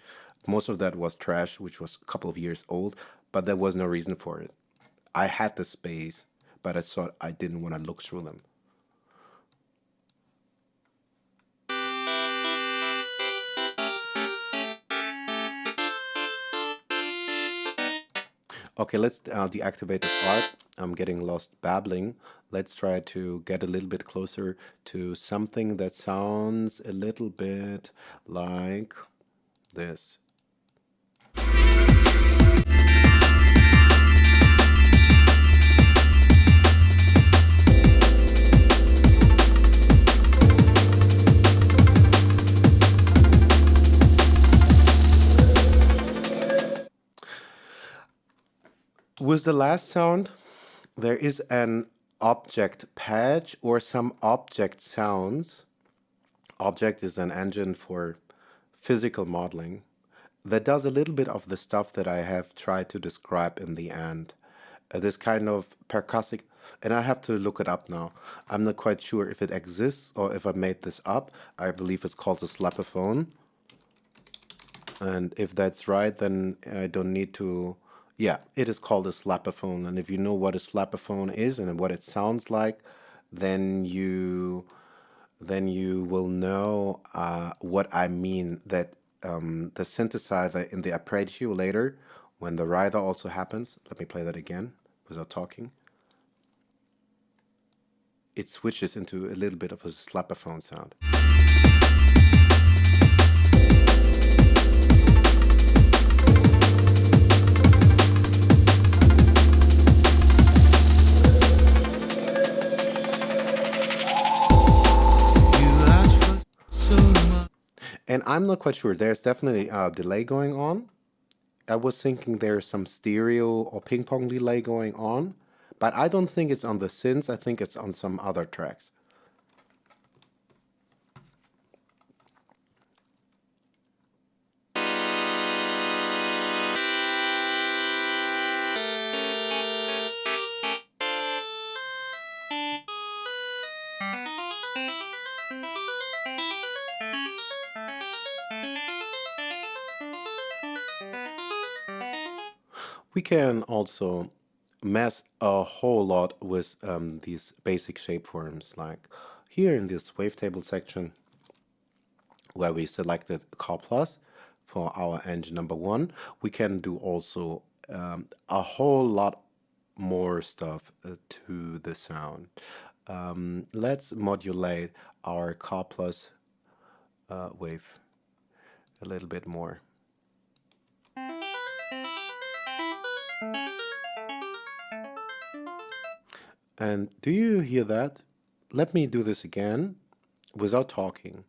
Most of that was trash, which was a couple of years old, but there was no reason for it. I had the space, but I thought I didn't want to look through them. Okay, let's deactivate this art. I'm getting lost babbling. Let's try to get a little bit closer to something that sounds a little bit like this. With the last sound, there is an object patch or some object sounds. Object is an engine for physical modeling that does a little bit of the stuff that I have tried to describe in the end. This kind of percussive, and I have to look it up now. I'm not quite sure if it exists or if I made this up. I believe it's called a slapophone. And if that's right, then I don't need to. Yeah, it is called a slapophone. And if you know what a slapophone is and what it sounds like, then you will know what I mean. That the synthesizer in the arpeggio later, when the rider also happens. Let me play that again without talking. It switches into a little bit of a slapophone sound. And I'm not quite sure. There's definitely a delay going on. I was thinking there's some stereo or ping pong delay going on, but I don't think it's on the synths. I think it's on some other tracks. We can also mess a whole lot with these basic shapeforms, like here in this wavetable section where we selected Car Plus for our engine number one. We can do also a whole lot more stuff to the sound. Let's modulate our Car Plus wave a little bit more. And do you hear that? Let me do this again without talking.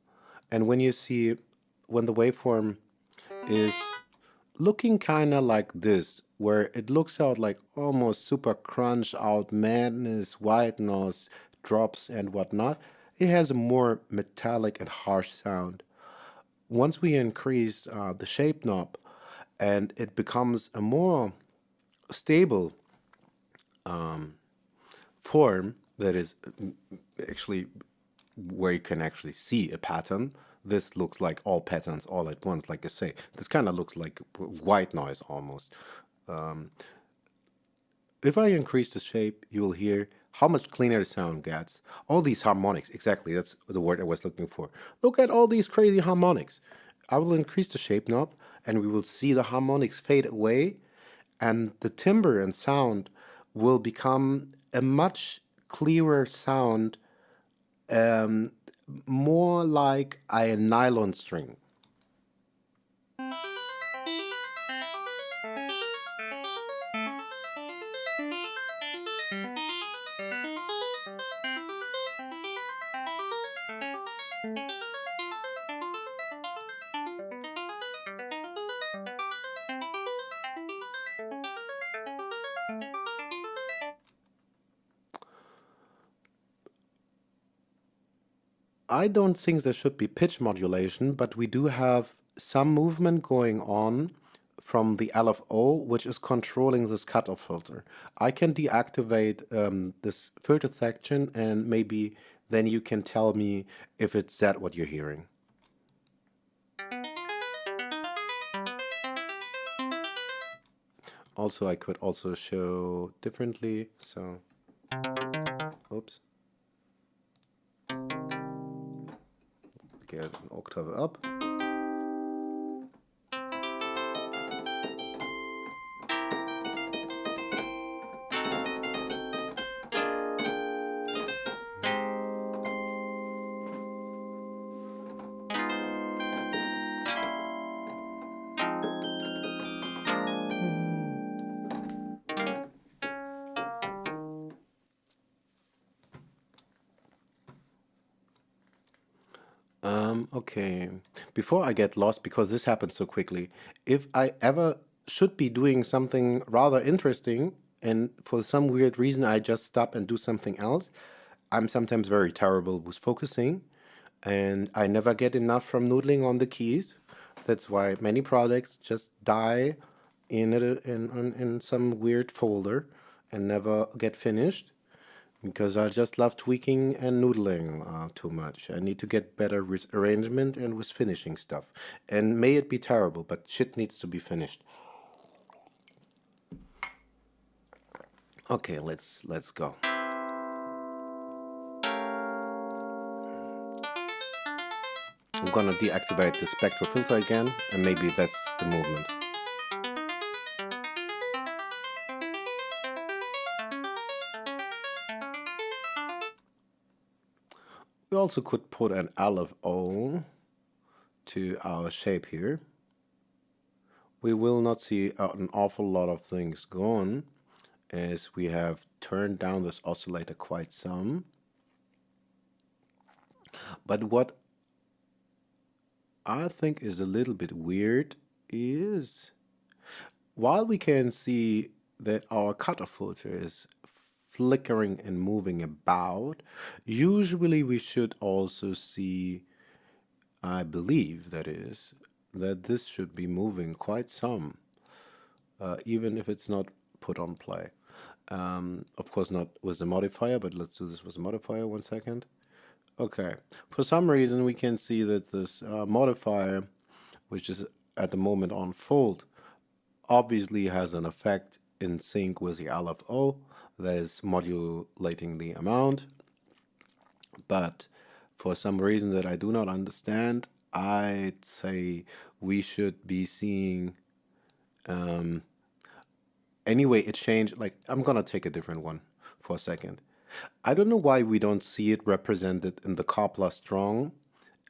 And when you see, when the waveform is looking kind of like this, where it looks out like almost super crunch out madness, white noise, drops and whatnot, it has a more metallic and harsh sound. Once we increase the shape knob and it becomes a more stable form that is actually where you can actually see a pattern. This looks like all patterns all at once, like I say. This kind of looks like white noise almost. If I increase the shape, you will hear how much cleaner the sound gets. All these harmonics, exactly, that's the word I was looking for. Look at all these crazy harmonics. I will increase the shape knob and we will see the harmonics fade away and the timbre and sound will become a much clearer sound, more like a nylon string. I don't think there should be pitch modulation, but we do have some movement going on from the LFO, which is controlling this cutoff filter. I can deactivate this filter section and maybe then you can tell me if it's that what you're hearing. Also, I could also show differently, so, oops. Get an octave up. Okay, before I get lost, because this happens so quickly, if I ever should be doing something rather interesting and for some weird reason I just stop and do something else, I'm sometimes very terrible with focusing and I never get enough from noodling on the keys. That's why many projects just die in some weird folder and never get finished. Because I just love tweaking and noodling too much. I need to get better with arrangement and with finishing stuff. And may it be terrible, but shit needs to be finished. Okay, let's go. I'm gonna deactivate the spectral filter again, and maybe that's the movement. We also could put an LFO to our shape here. We will not see an awful lot of things gone, as we have turned down this oscillator quite some. But what I think is a little bit weird is, while we can see that our cutoff filter is flickering and moving about, usually we should also see, I believe that is, that this should be moving quite some, even if it's not put on play. Of course not with the modifier, but let's do this with the modifier 1 second. Okay, for some reason we can see that this modifier, which is at the moment on fold, obviously has an effect in sync with the LFO that is modulating the amount. But for some reason that I do not understand, I'd say we should be seeing, anyway, it changed. Like, I'm gonna take a different one for a second. I don't know why we don't see it represented in the Kepler strong.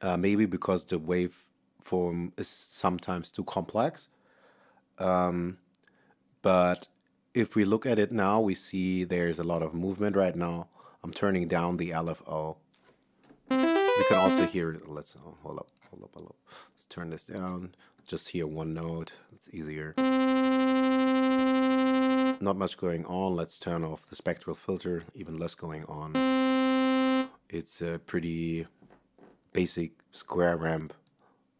Maybe because the waveform is sometimes too complex. But if we look at it now, we see there's a lot of movement right now. I'm turning down the LFO. We can also hear it. Let's hold up. Let's turn this down. Just hear one note. It's easier. Not much going on. Let's turn off the spectral filter. Even less going on. It's a pretty basic square ramp,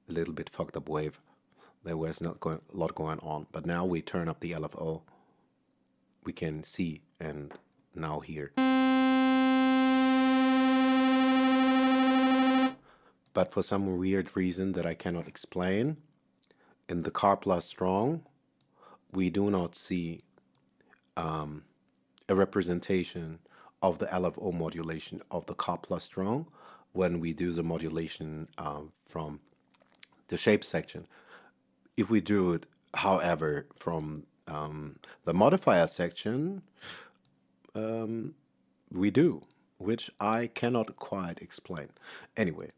a little bit fucked up wave. There was not a lot going on. But now we turn up the LFO. We can see and now hear. But for some weird reason that I cannot explain, in the Kepler strong, we do not see a representation of the LFO modulation of the Kepler strong when we do the modulation from the shape section. If we do it, however, from the modifier section, we do, which I cannot quite explain. Anyway.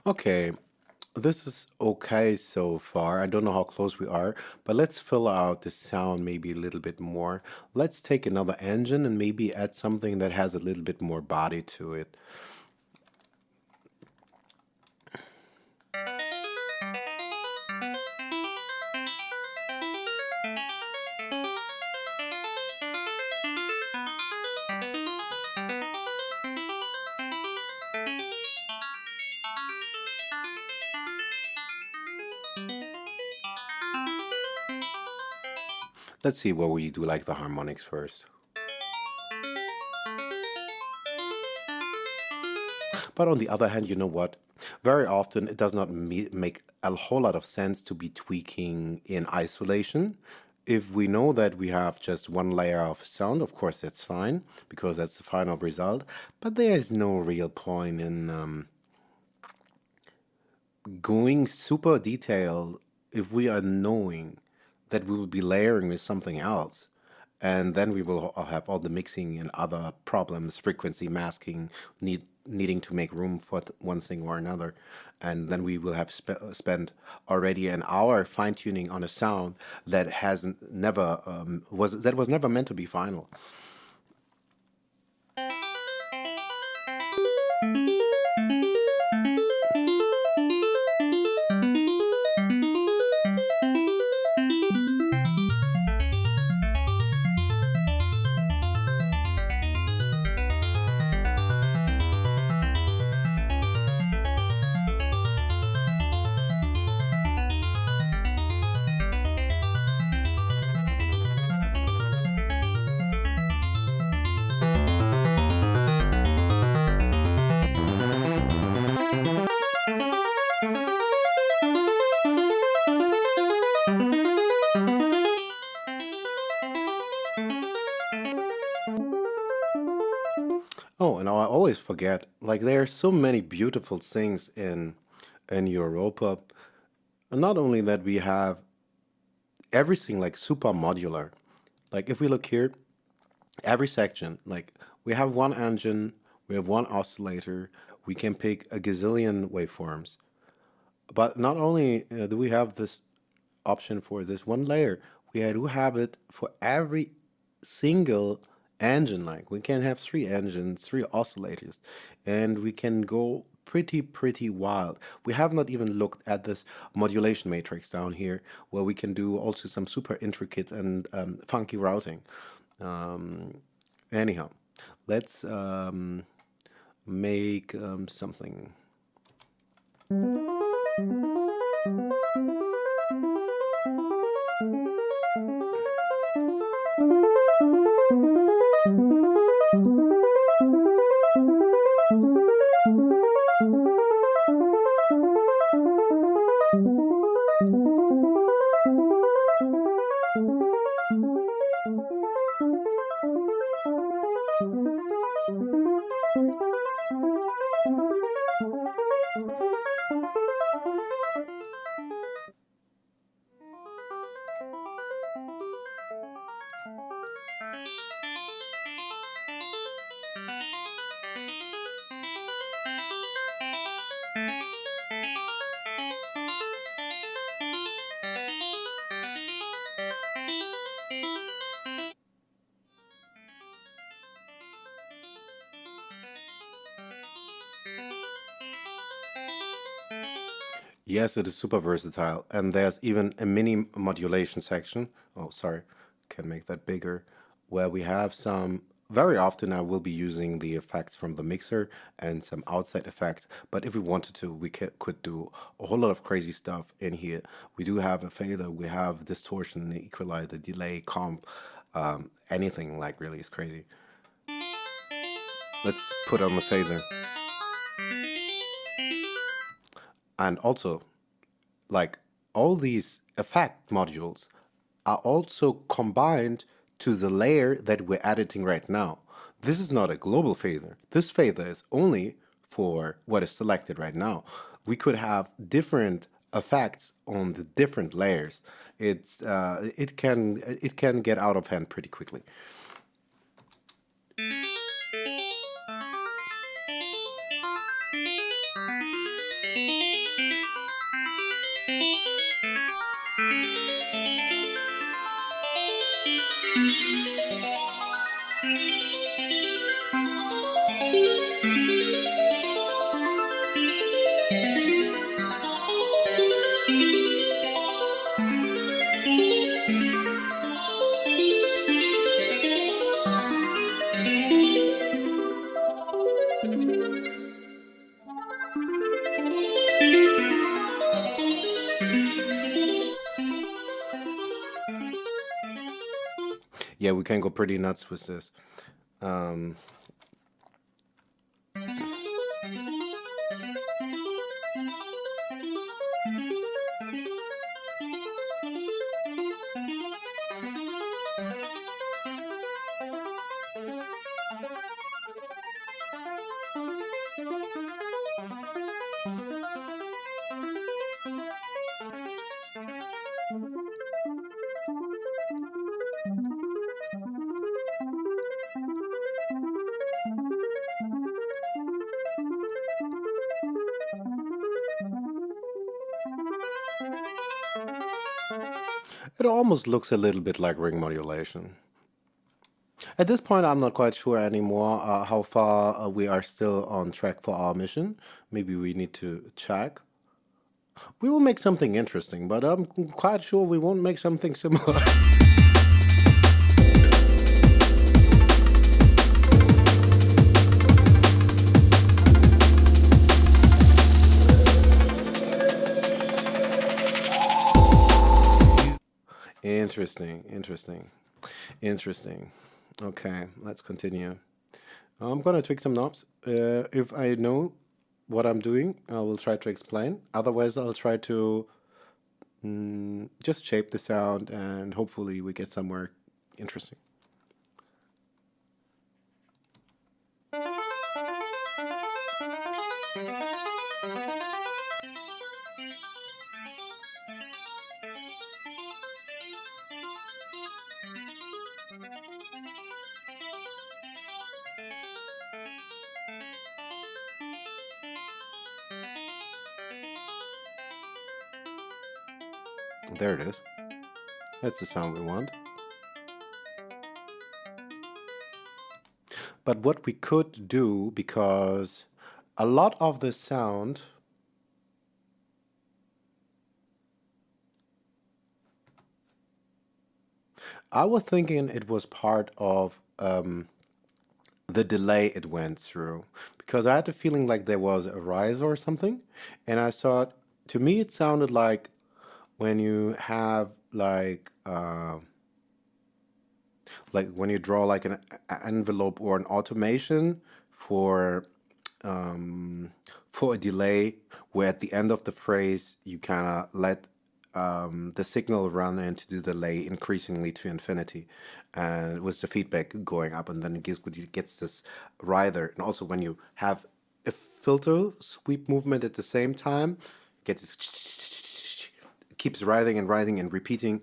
Okay, this is okay so far. I don't know how close we are, but let's fill out the sound maybe a little bit more. Let's take another engine and maybe add something that has a little bit more body to it. Let's see where we do like the harmonics first. But on the other hand, you know what? Very often it does not make a whole lot of sense to be tweaking in isolation. If we know that we have just one layer of sound, of course that's fine, because that's the final result. But there is no real point in going super detailed if we are knowing that we will be layering with something else. and then we will have all the mixing and other problems, frequency masking, needing to make room for one thing or another, and then we will have spent already an hour fine tuning on a sound that hasn't never was never meant to be final. Oh, and I always forget, like there are so many beautiful things in Europa. And not only that, we have everything like super modular. Like if we look here, every section, like we have one engine, we have one oscillator, we can pick a gazillion waveforms. But not only do we have this option for this one layer, we do have it for every single engine. Like we can have three engines, three oscillators, and we can go pretty wild. We have not even looked at this modulation matrix down here, where we can do also some super intricate and funky routing. Anyhow, let's make something. Yes, it is super versatile, and there's even a mini modulation section. Oh, sorry, can make that bigger, where we have some. Very often, I will be using the effects from the mixer and some outside effects. But if we wanted to, we could do a whole lot of crazy stuff in here. We do have a fader, we have distortion, equalizer, delay, comp, anything like really is crazy. Let's put on the phaser. And also, like all these effect modules are also combined to the layer that we're editing right now. This is not a global fader. This fader is only for what is selected right now. We could have different effects on the different layers. It can get out of hand pretty quickly. Yeah, we can go pretty nuts with this. Um, It almost looks a little bit like ring modulation. At this point, I'm not quite sure anymore how far we are still on track for our mission. Maybe we need to check. We will make something interesting, but I'm quite sure we won't make something similar. Interesting, interesting, interesting. Okay, let's continue. I'm gonna tweak some knobs. If I know what I'm doing, I will try to explain. Otherwise, I'll try to just shape the sound and hopefully we get somewhere interesting. There it is. That's the sound we want. But what we could do, because a lot of the sound I was thinking it was part of the delay it went through, because I had the feeling like there was a rise or something, and I thought, to me, it sounded like when you have like when you draw like an envelope or an automation for a delay, where at the end of the phrase you kind of let the signal run into the delay increasingly to infinity, and with the feedback going up, and then it gets this rider. And also when you have a filter sweep movement at the same time, get this, it keeps rising and rising and repeating,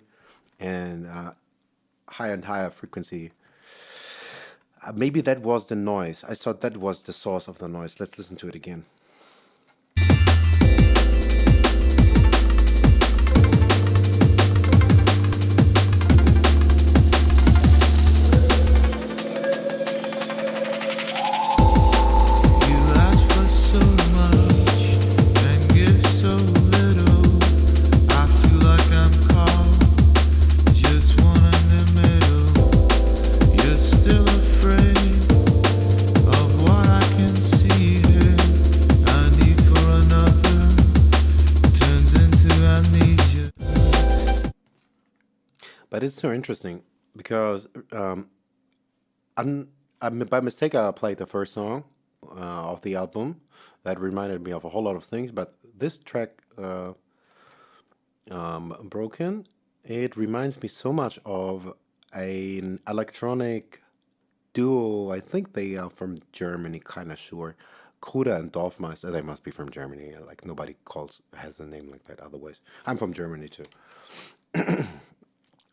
and higher and higher frequency. Maybe that was the noise. I thought that was the source of the noise. Let's listen to it again. But it's so interesting because by mistake I played the first song of the album that reminded me of a whole lot of things. But this track, Broken, it reminds me so much of an electronic duo. I think they are from Germany, kind of sure. Kruder and Dorfmeister. They must be from Germany. Like nobody has a name like that otherwise. I'm from Germany too.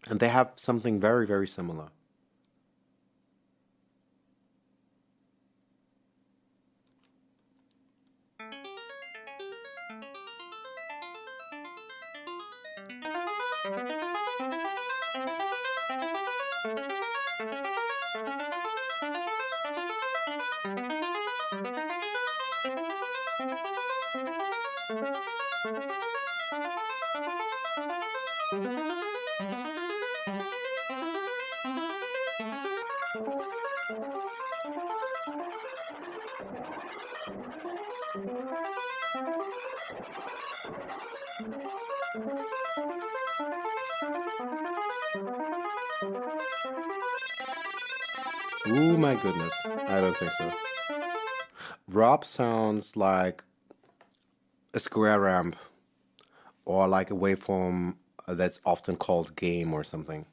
And they have something very, very similar. Oh my goodness. I don't think so. Rob sounds like a square ramp or like a waveform that's often called game or something.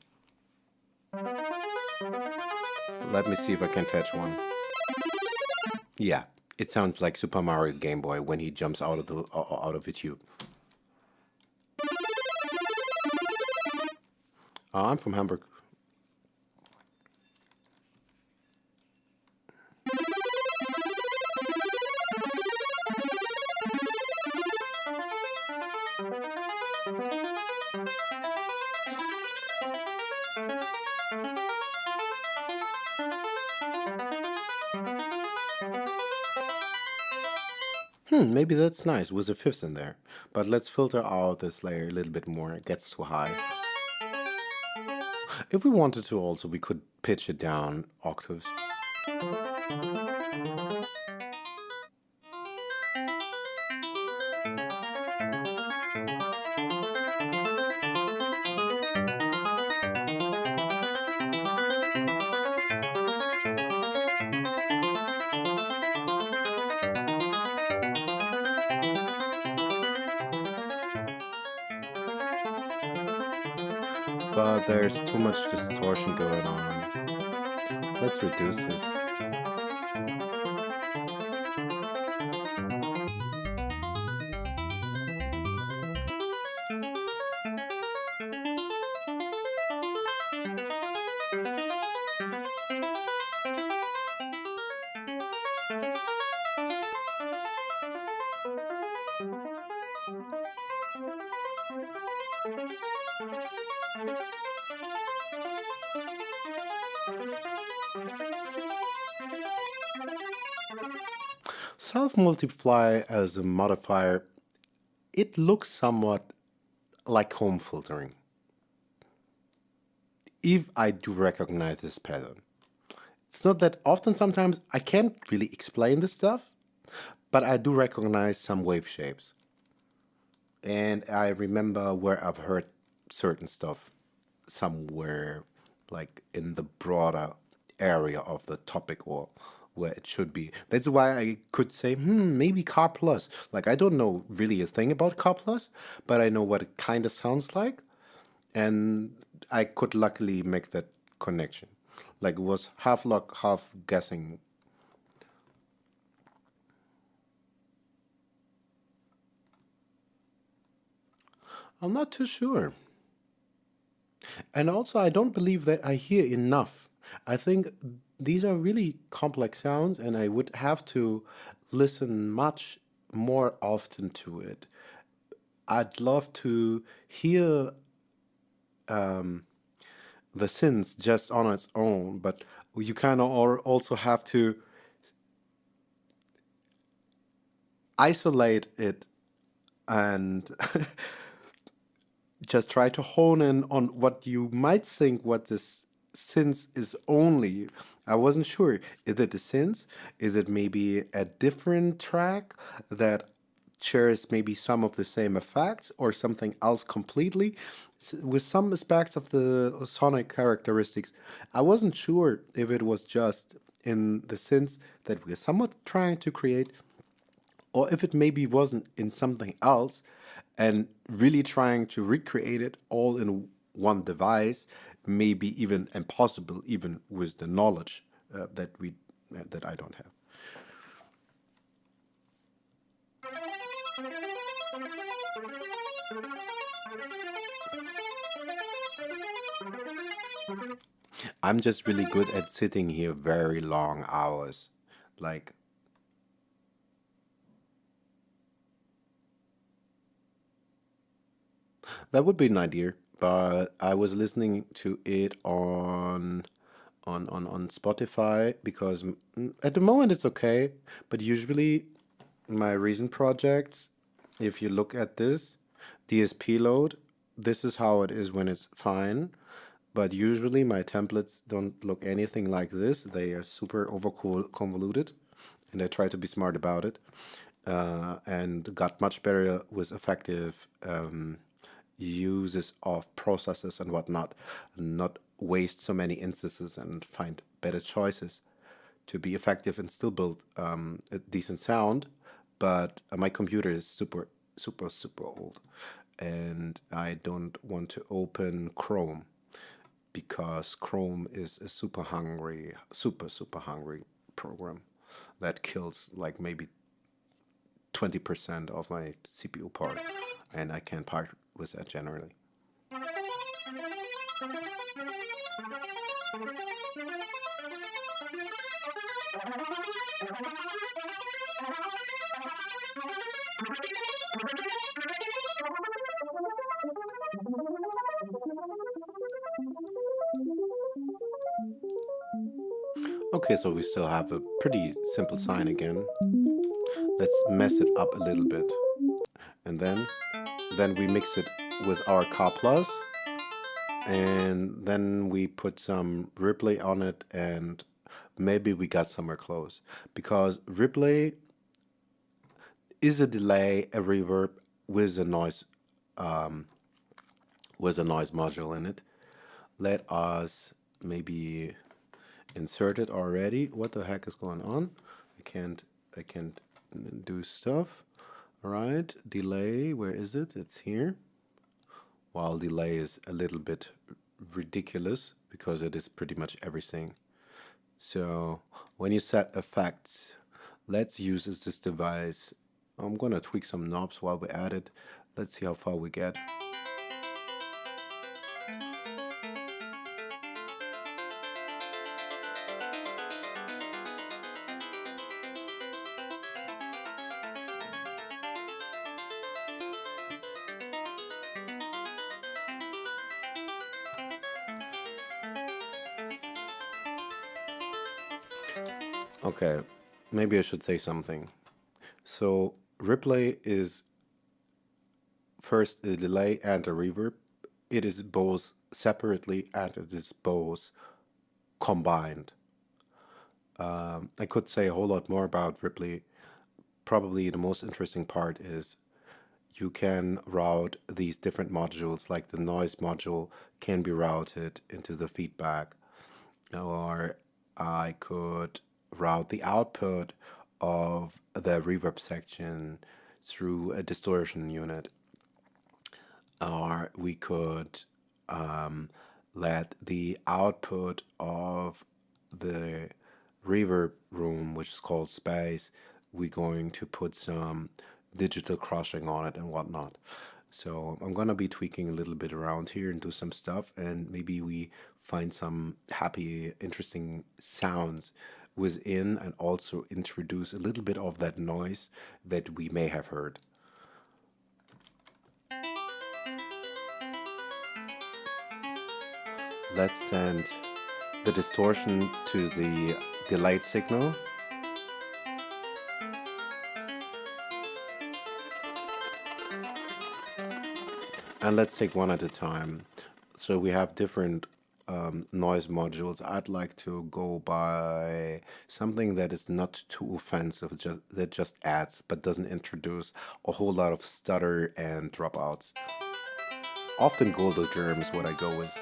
Let me see if I can fetch one. Yeah, it sounds like Super Mario Game Boy when he jumps out of the tube. I'm from Hamburg. Maybe that's nice with the fifths in there. But let's filter out this layer a little bit more. It gets too high. If we wanted to also, we could pitch it down octaves. But there's too much distortion going on. Let's reduce this. Self-multiply as a modifier, it looks somewhat like home filtering. If I do recognize this pattern. It's not that often sometimes, I can't really explain this stuff, but I do recognize some wave shapes. And I remember where I've heard certain stuff somewhere like in the broader area of the topic or where it should be. That's why I could say, maybe Car Plus. Like, I don't know really a thing about Car Plus, but I know what it kind of sounds like. And I could luckily make that connection. Like, it was half luck, half guessing. I'm not too sure. And also, I don't believe that I hear enough. I think these are really complex sounds, and I would have to listen much more often to it. I'd love to hear the synths just on its own, but you kind of also have to isolate it and just try to hone in on what you might think what this synth is only. I wasn't sure. Is it a synth? Is it maybe a different track that shares maybe some of the same effects or something else completely? With some aspects of the sonic characteristics, I wasn't sure if it was just in the synths that we're somewhat trying to create, or if it maybe wasn't in something else and really trying to recreate it all in one device, maybe even impossible, even with the knowledge that I don't have. I'm just really good at sitting here very long hours. Like, that would be an idea, but I was listening to it on Spotify because at the moment it's okay, but usually my recent projects, if you look at this DSP load, this is how it is when it's fine. But usually my templates don't look anything like this. They are super over convoluted, and I try to be smart about it. And got much better with effective uses of processes and whatnot, not waste so many instances and find better choices to be effective and still build a decent sound. But my computer is super, super, super old, and I don't want to open Chrome because Chrome is a super hungry, super, super hungry program that kills like maybe 20% of my CPU part, and I can't part with that generally. Okay, so we still have a pretty simple sine again. Let's mess it up a little bit. And then we mix it with our K plus, and then we put some replay on it, and maybe we got somewhere close. Because replay is a delay, a reverb with a noise module in it. Let us maybe insert it already. What the heck is going on? I can't do stuff. All right, delay, where is it? It's here. While delay is a little bit ridiculous because it is pretty much everything. So when you set effects, let's use this device. I'm gonna tweak some knobs while we add it. Let's see how far we get. Okay, maybe I should say something. So replay is first a delay and a reverb. It is both separately and it is both combined. I could say a whole lot more about replay. Probably the most interesting part is you can route these different modules, like the noise module can be routed into the feedback, or I could route the output of the reverb section through a distortion unit, or we could let the output of the reverb room, which is called space, we're going to put some digital crushing on it and whatnot. So I'm gonna be tweaking a little bit around here and do some stuff, and maybe we find some happy, interesting sounds within, and also introduce a little bit of that noise that we may have heard. Let's send the distortion to the delayed signal. And let's take one at a time. So we have different noise modules. I'd like to go by something that is not too offensive, that just adds but doesn't introduce a whole lot of stutter and dropouts. Often Goldo Germ is what I go with.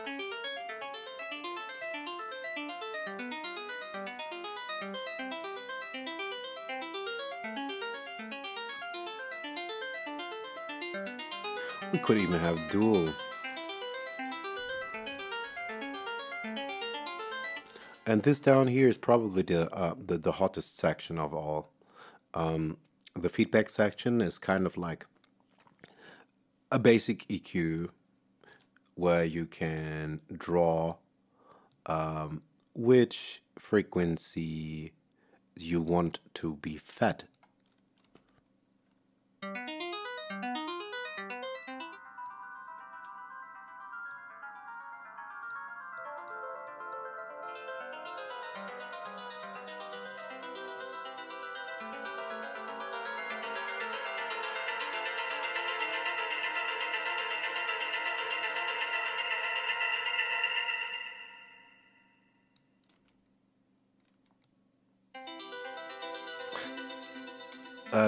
We could even have dual. And this down here is probably the hottest section of all. The feedback section is kind of like a basic EQ where you can draw which frequency you want to be fed.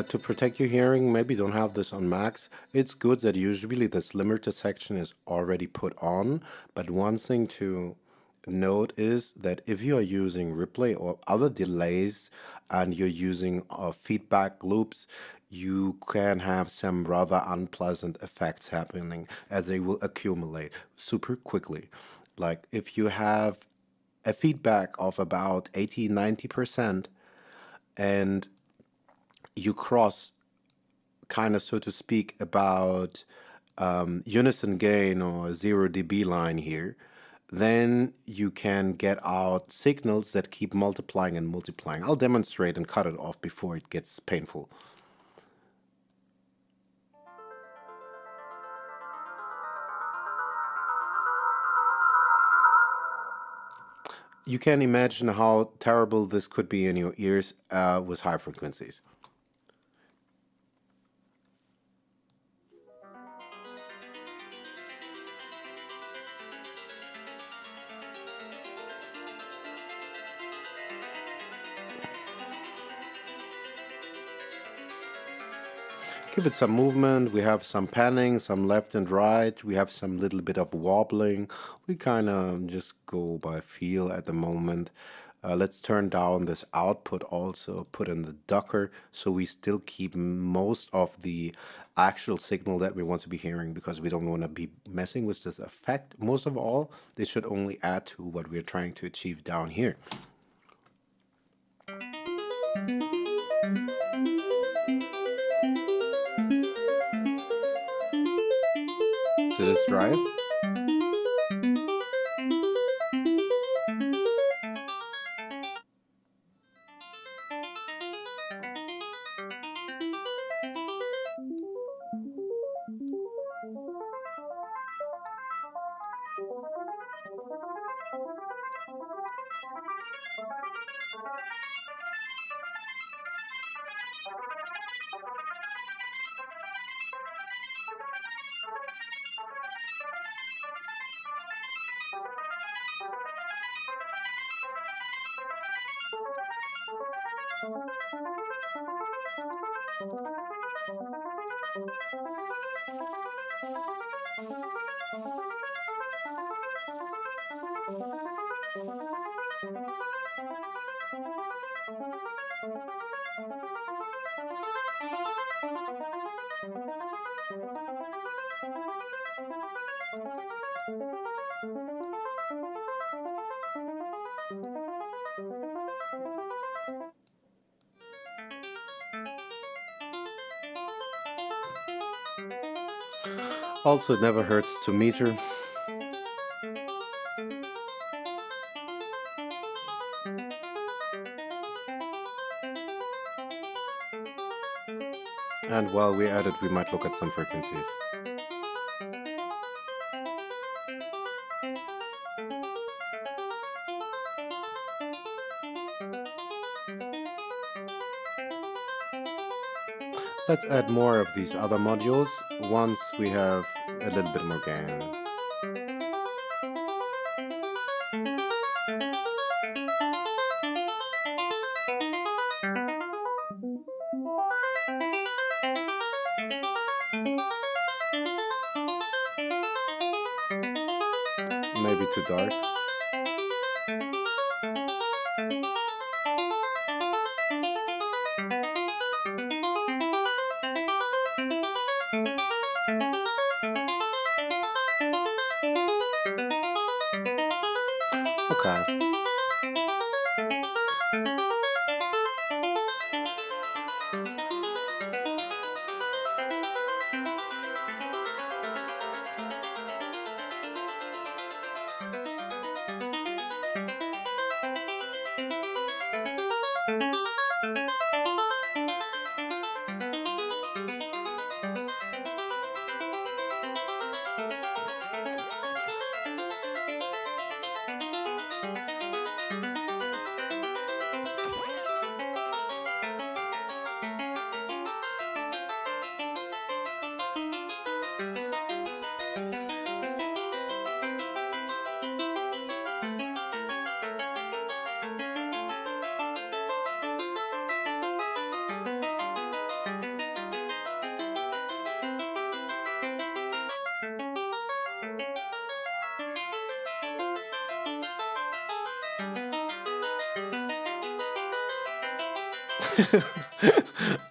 To protect your hearing, maybe don't have this on max. It's good that usually this limiter section is already put on, but one thing to note is that if you are using replay or other delays and you're using feedback loops, you can have some rather unpleasant effects happening as they will accumulate super quickly. Like if you have a feedback of about 80-90% and you cross kind of, so to speak, about unison gain or 0 dB line here, then you can get out signals that keep multiplying and multiplying. I'll demonstrate and cut it off before it gets painful. you can imagine how terrible this could be in your ears with high frequencies. Give it some movement. We have some panning, some left and right. We have some little bit of wobbling. We kind of just go by feel at the moment. Let's turn down this output also, put in the Docker, so we still keep most of the actual signal that we want to be hearing, because we don't want to be messing with this effect. Most of all, this should only add to what we're trying to achieve down here. So let's try it. Also, it never hurts to meter. And while we're at it, we might look at some frequencies. Let's add more of these other modules once we have a little bit more gain. Maybe too dark. Okay.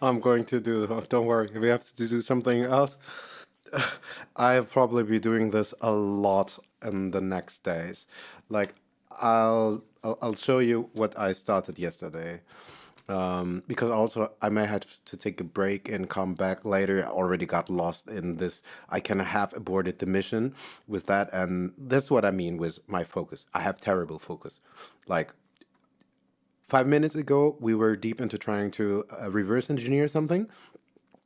I'm going to do, don't worry, we have to do something else. I'll probably be doing this a lot in the next days. Like, I'll show you what I started yesterday. Because also I may have to take a break and come back later. I already got lost in this. I kind of have aborted the mission with that, and that's what I mean with my focus. I have terrible focus. Like, 5 minutes ago, we were deep into trying to reverse engineer something,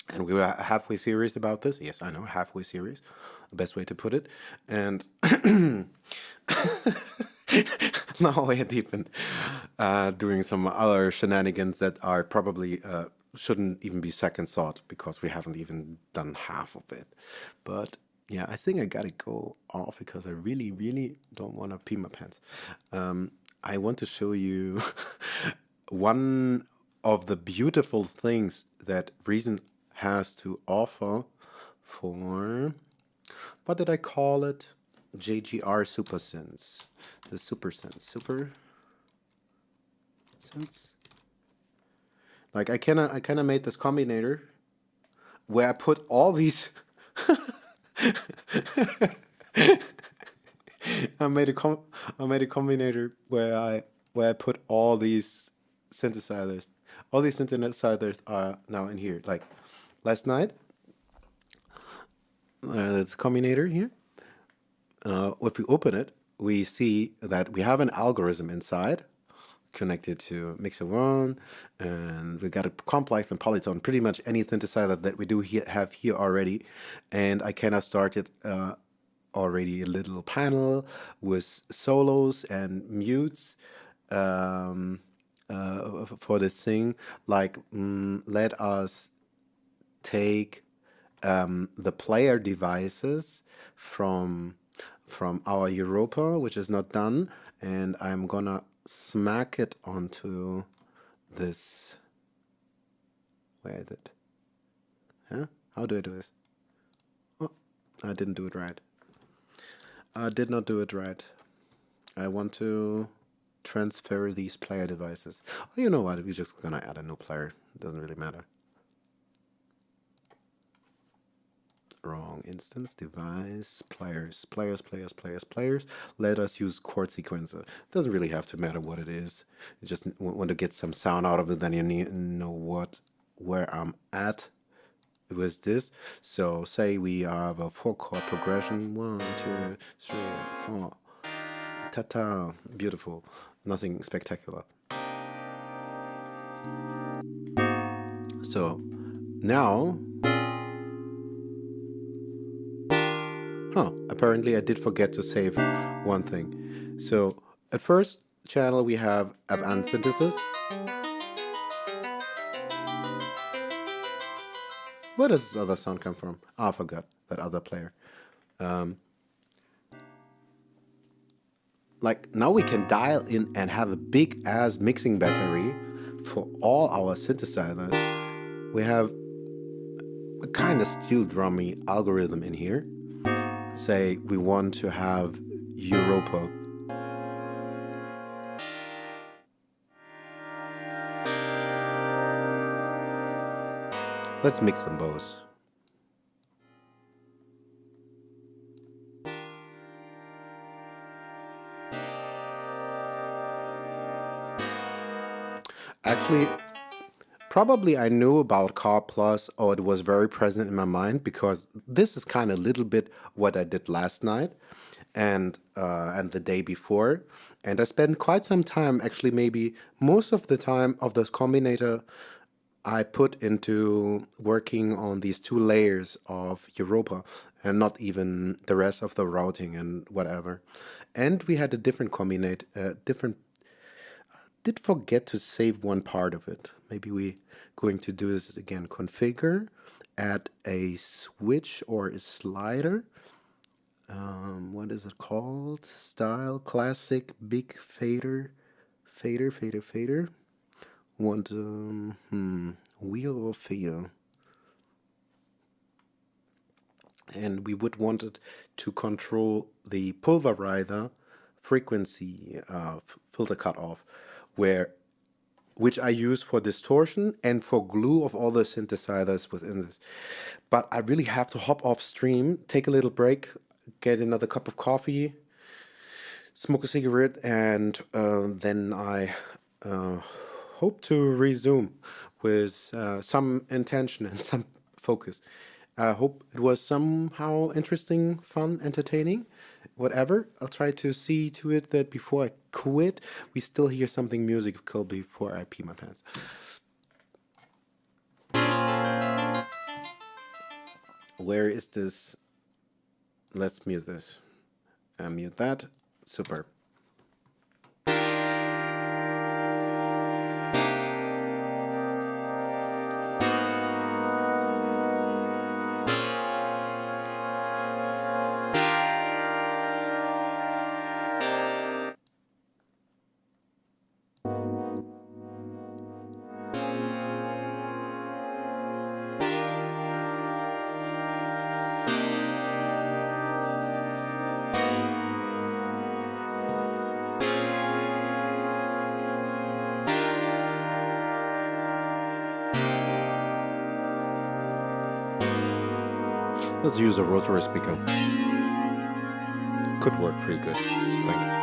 and we were halfway serious about this. Yes, I know, halfway serious, the best way to put it. And now we're deep in doing some other shenanigans that are probably shouldn't even be second thought because we haven't even done half of it. But yeah, I think I gotta go off because I really, really don't want to pee my pants. I want to show you one of the beautiful things that Reason has to offer for, what did I call it? JGR Super Sense. The Super Sense. Super Sense? Like I kinda made this combinator where I put all these I made a combinator where I put all these synthesizers. All these synthesizers are now in here. Like last night, this combinator here. If we open it, we see that we have an algorithm inside connected to Mixer One, and we got a complex and polytone, pretty much any synthesizer that we do have here already. And I kind of started already a little panel with solos and mutes for this thing. Like, let us take the player devices from our Europa, which is not done, and I'm gonna smack it onto this. Where is it? Huh? How do I do this? Oh, I didn't do it right. I did not do it right. I want to transfer these player devices. Oh, you know what? We're just gonna add a new player. It doesn't really matter. Wrong instance, device, players. Let us use chord sequencer. Doesn't really have to matter what it is. You just want to get some sound out of it, then you need to know where I'm at with this. So say we have a 4-chord progression. 1, 2, 3, 4. Ta-ta, beautiful. Nothing spectacular. So now, apparently I did forget to save one thing. So at first channel we have advanced synthesis. Where does this other sound come from? Oh, I forgot that other player. Like now we can dial in and have a big ass mixing battery for all our synthesizers. We have a kind of steel drummy algorithm in here. Say we want to have Europa. Let's mix them both. Actually, probably I knew about Car Plus, or it was very present in my mind, because this is kind of a little bit what I did last night and the day before. And I spent quite some time, actually maybe most of the time of this combinator I put into working on these 2 layers of Europa and not even the rest of the routing and whatever. And we had a different did forget to save one part of it. Maybe we going to do this again. Configure, add a switch or a slider. What is it called? Style, classic, big fader. Want wheel or fader. And we would want it to control the pulverizer frequency filter cutoff, which I use for distortion and for glue of all the synthesizers within this. But I really have to hop off stream, take a little break, get another cup of coffee, smoke a cigarette, and then I hope to resume with some intention and some focus. I hope it was somehow interesting, fun, entertaining, whatever. I'll try to see to it that before I quit, we still hear something musical before I pee my pants. Where is this? Let's mute this. Mute that. Super. Let's use a rotary speaker. Could work pretty good, I think.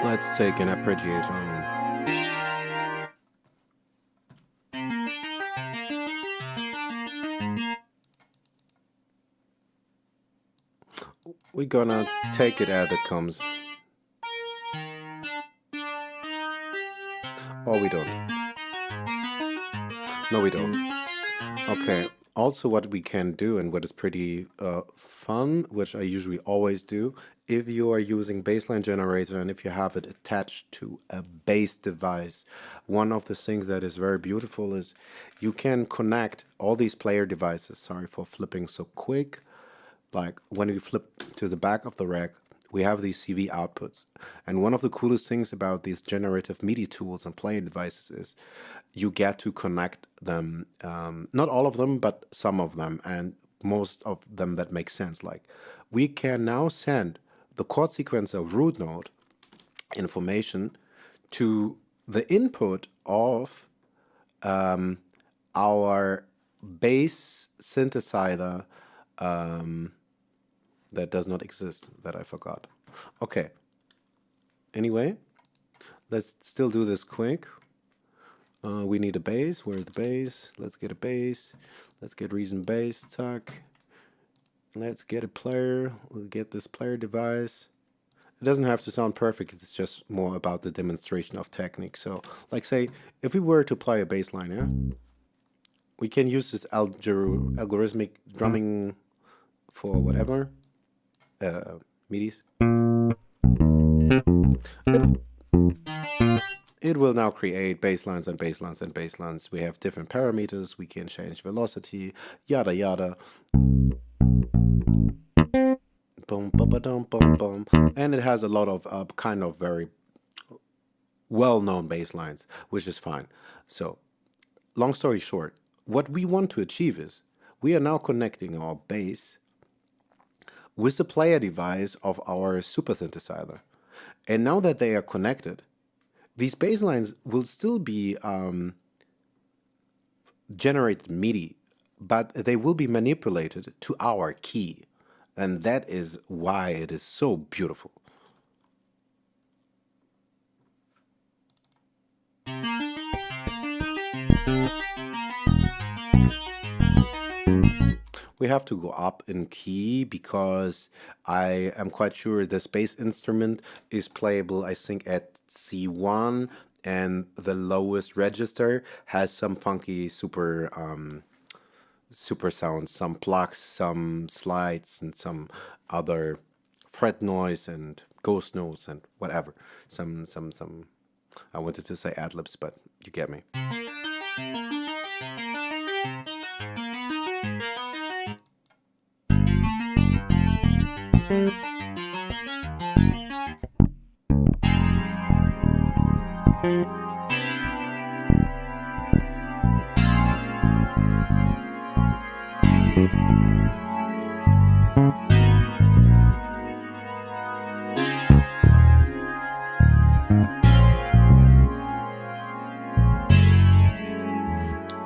Let's take an arpeggiator. We're gonna take it as it comes. Or we don't. No, we don't. Okay. Also, what we can do and what is pretty fun, which I usually always do, if you are using bassline generator and if you have it attached to a bass device, one of the things that is very beautiful is you can connect all these player devices. Sorry for flipping so quick. Like when we flip to the back of the rack, we have these CV outputs. And one of the coolest things about these generative MIDI tools and player devices is you get to connect them, not all of them, but some of them, and most of them that make sense. Like we can now send the chord sequencer root node information to the input of our bass synthesizer that does not exist, that I forgot. Okay. Anyway, let's still do this quick. We need a bass. Where's the bass? Let's get a bass. Let's get Reason bass. Tuck. Let's get a player. We'll get this player device. It doesn't have to sound perfect. It's just more about the demonstration of technique. So, like say, if we were to play a bass line, yeah, we can use this algorithmic drumming for whatever. MIDIs. It will now create basslines and basslines and basslines. We have different parameters. We can change velocity, yada yada. Boom, ba ba dum, boom, boom. And it has a lot of kind of very well-known basslines, which is fine. So, long story short, what we want to achieve is we are now connecting our bass with the player device of our super synthesizer. And now that they are connected, these basslines will still be generated MIDI, but they will be manipulated to our key. And that is why it is so beautiful. We have to go up in key because I am quite sure this bass instrument is playable, I think, at C1, and the lowest register has some funky super sounds, some plucks, some slides, and some other fret noise and ghost notes and whatever. Some I wanted to say ad-libs, but you get me.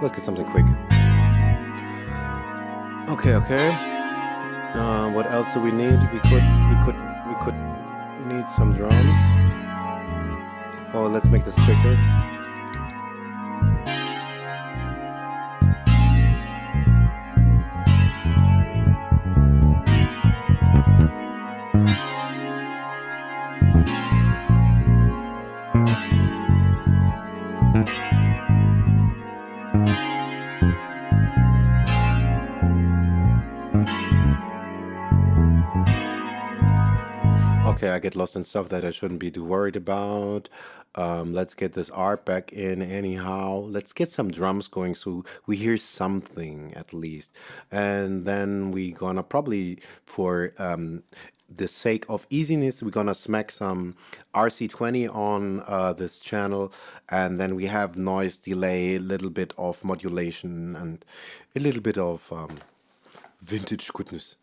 Let's get something quick. Okay. What else do we need? We could need some drums. Oh, let's make this quicker. Okay, I get lost in stuff that I shouldn't be too worried about. Let's get this art back in anyhow. Let's get some drums going so we hear something at least. And then we gonna probably, for the sake of easiness, we're gonna smack some RC20 on this channel, and then we have noise delay, a little bit of modulation, and a little bit of vintage goodness.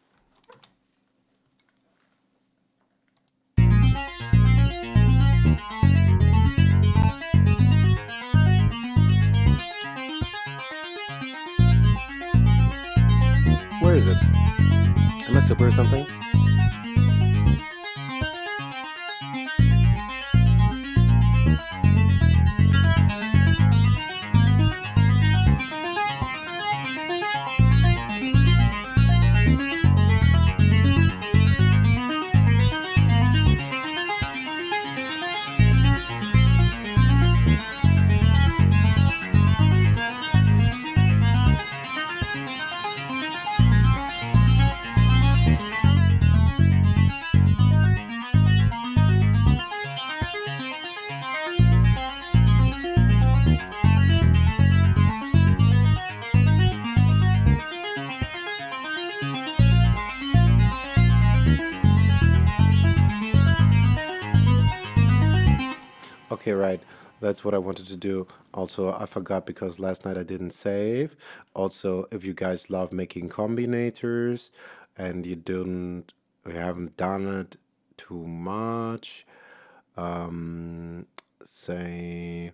Where is it? Am I super or something? Okay, right. That's what I wanted to do. Also, I forgot because last night I didn't save. Also, if you guys love making combinators and you haven't done it too much, say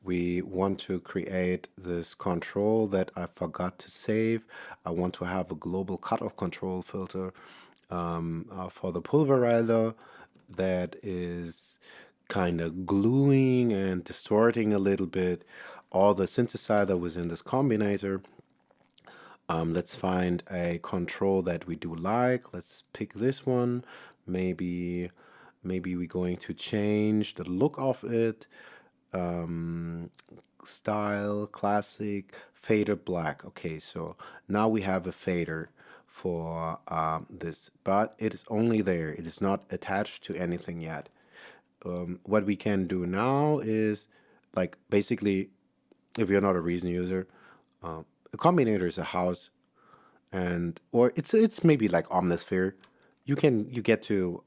we want to create this control that I forgot to save. I want to have a global cutoff control filter for the pulverizer that is kind of gluing and distorting a little bit all the synthesizer within this combinator. Let's find a control that we do like. Let's pick this one. Maybe we're going to change the look of it. Style, classic, fader, black. Okay, so now we have a fader for this, but it is only there. It is not attached to anything yet. What we can do now is, like, basically, if you're not a Reason user, a combinator is a house, or it's maybe like Omnisphere. You get to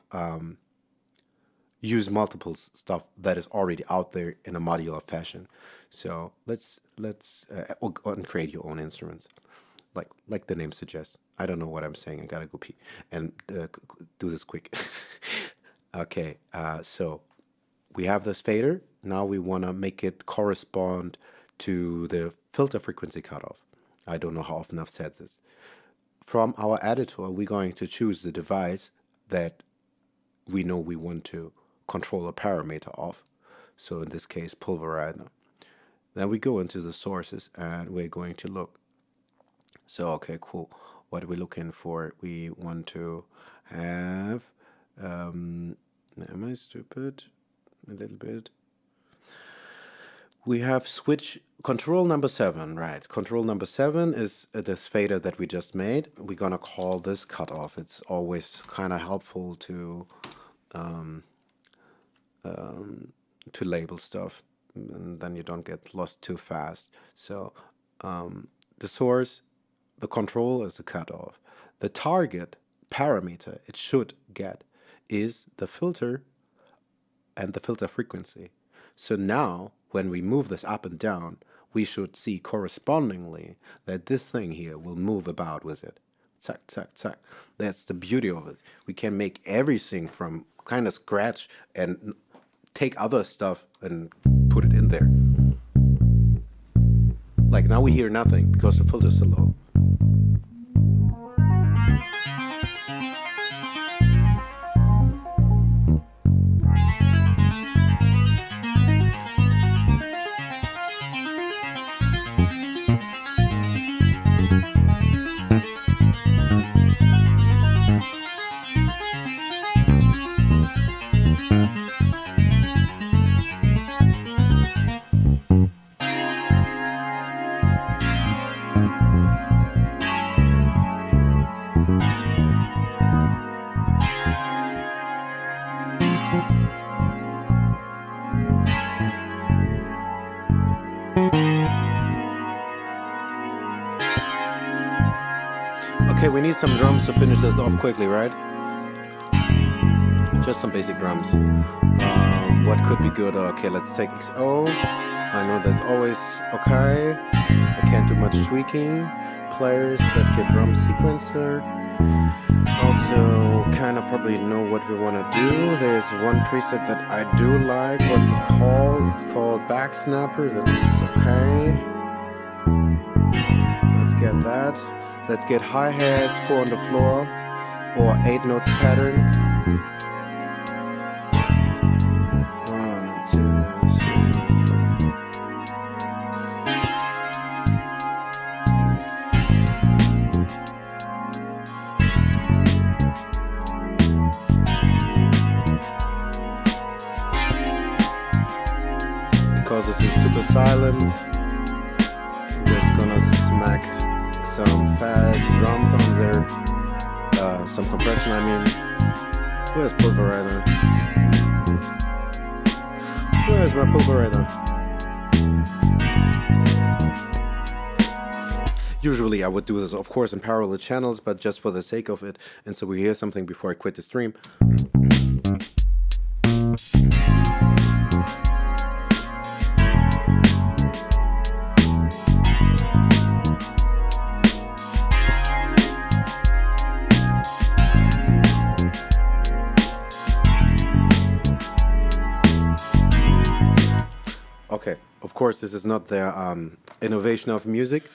use multiple stuff that is already out there in a modular fashion. So let's and create your own instruments, like the name suggests. I don't know what I'm saying. I gotta go pee and do this quick. Okay, so we have this fader. Now we want to make it correspond to the filter frequency cutoff. I don't know how often I've said this. From our editor, we're going to choose the device that we know we want to control a parameter of. So in this case, pulverizer. Then we go into the sources and we're going to look. So, okay, cool. What are we looking for? We want to have, am I stupid? A little bit. We have switch control number 7, right? Control number 7 is this fader that we just made. We're gonna call this cutoff. It's always kind of helpful to label stuff, and then you don't get lost too fast. So the source, the control is the cutoff. The target parameter it should get is the filter and the filter frequency. So now when we move this up and down, we should see correspondingly that this thing here will move about with it. Zack, zack, zack. That's the beauty of it. We can make everything from kind of scratch and take other stuff and put it in there. Like now we hear nothing because the filter's so low. Okay, we need some drums to finish this off quickly, right? Just some basic drums. What could be good? Okay, let's take XO. I know that's always okay. I can't do much tweaking. Players, let's get drum sequencer. Also, kind of probably know what we want to do. There's one preset that I do like. What's it called? It's called Backsnapper. That's okay. Let's get that. Let's get hi-hats, 4 on the floor, or 8 notes pattern. 1, 2, 3. Because this is super silent, I'm just gonna smack some fast drum on there, some compression. I mean, where's Pulverizer? Where's my Pulverizer? Usually I would do this, of course, in parallel channels, but just for the sake of it, and so we hear something before I quit the stream. Okay, of course, this is not the innovation of music.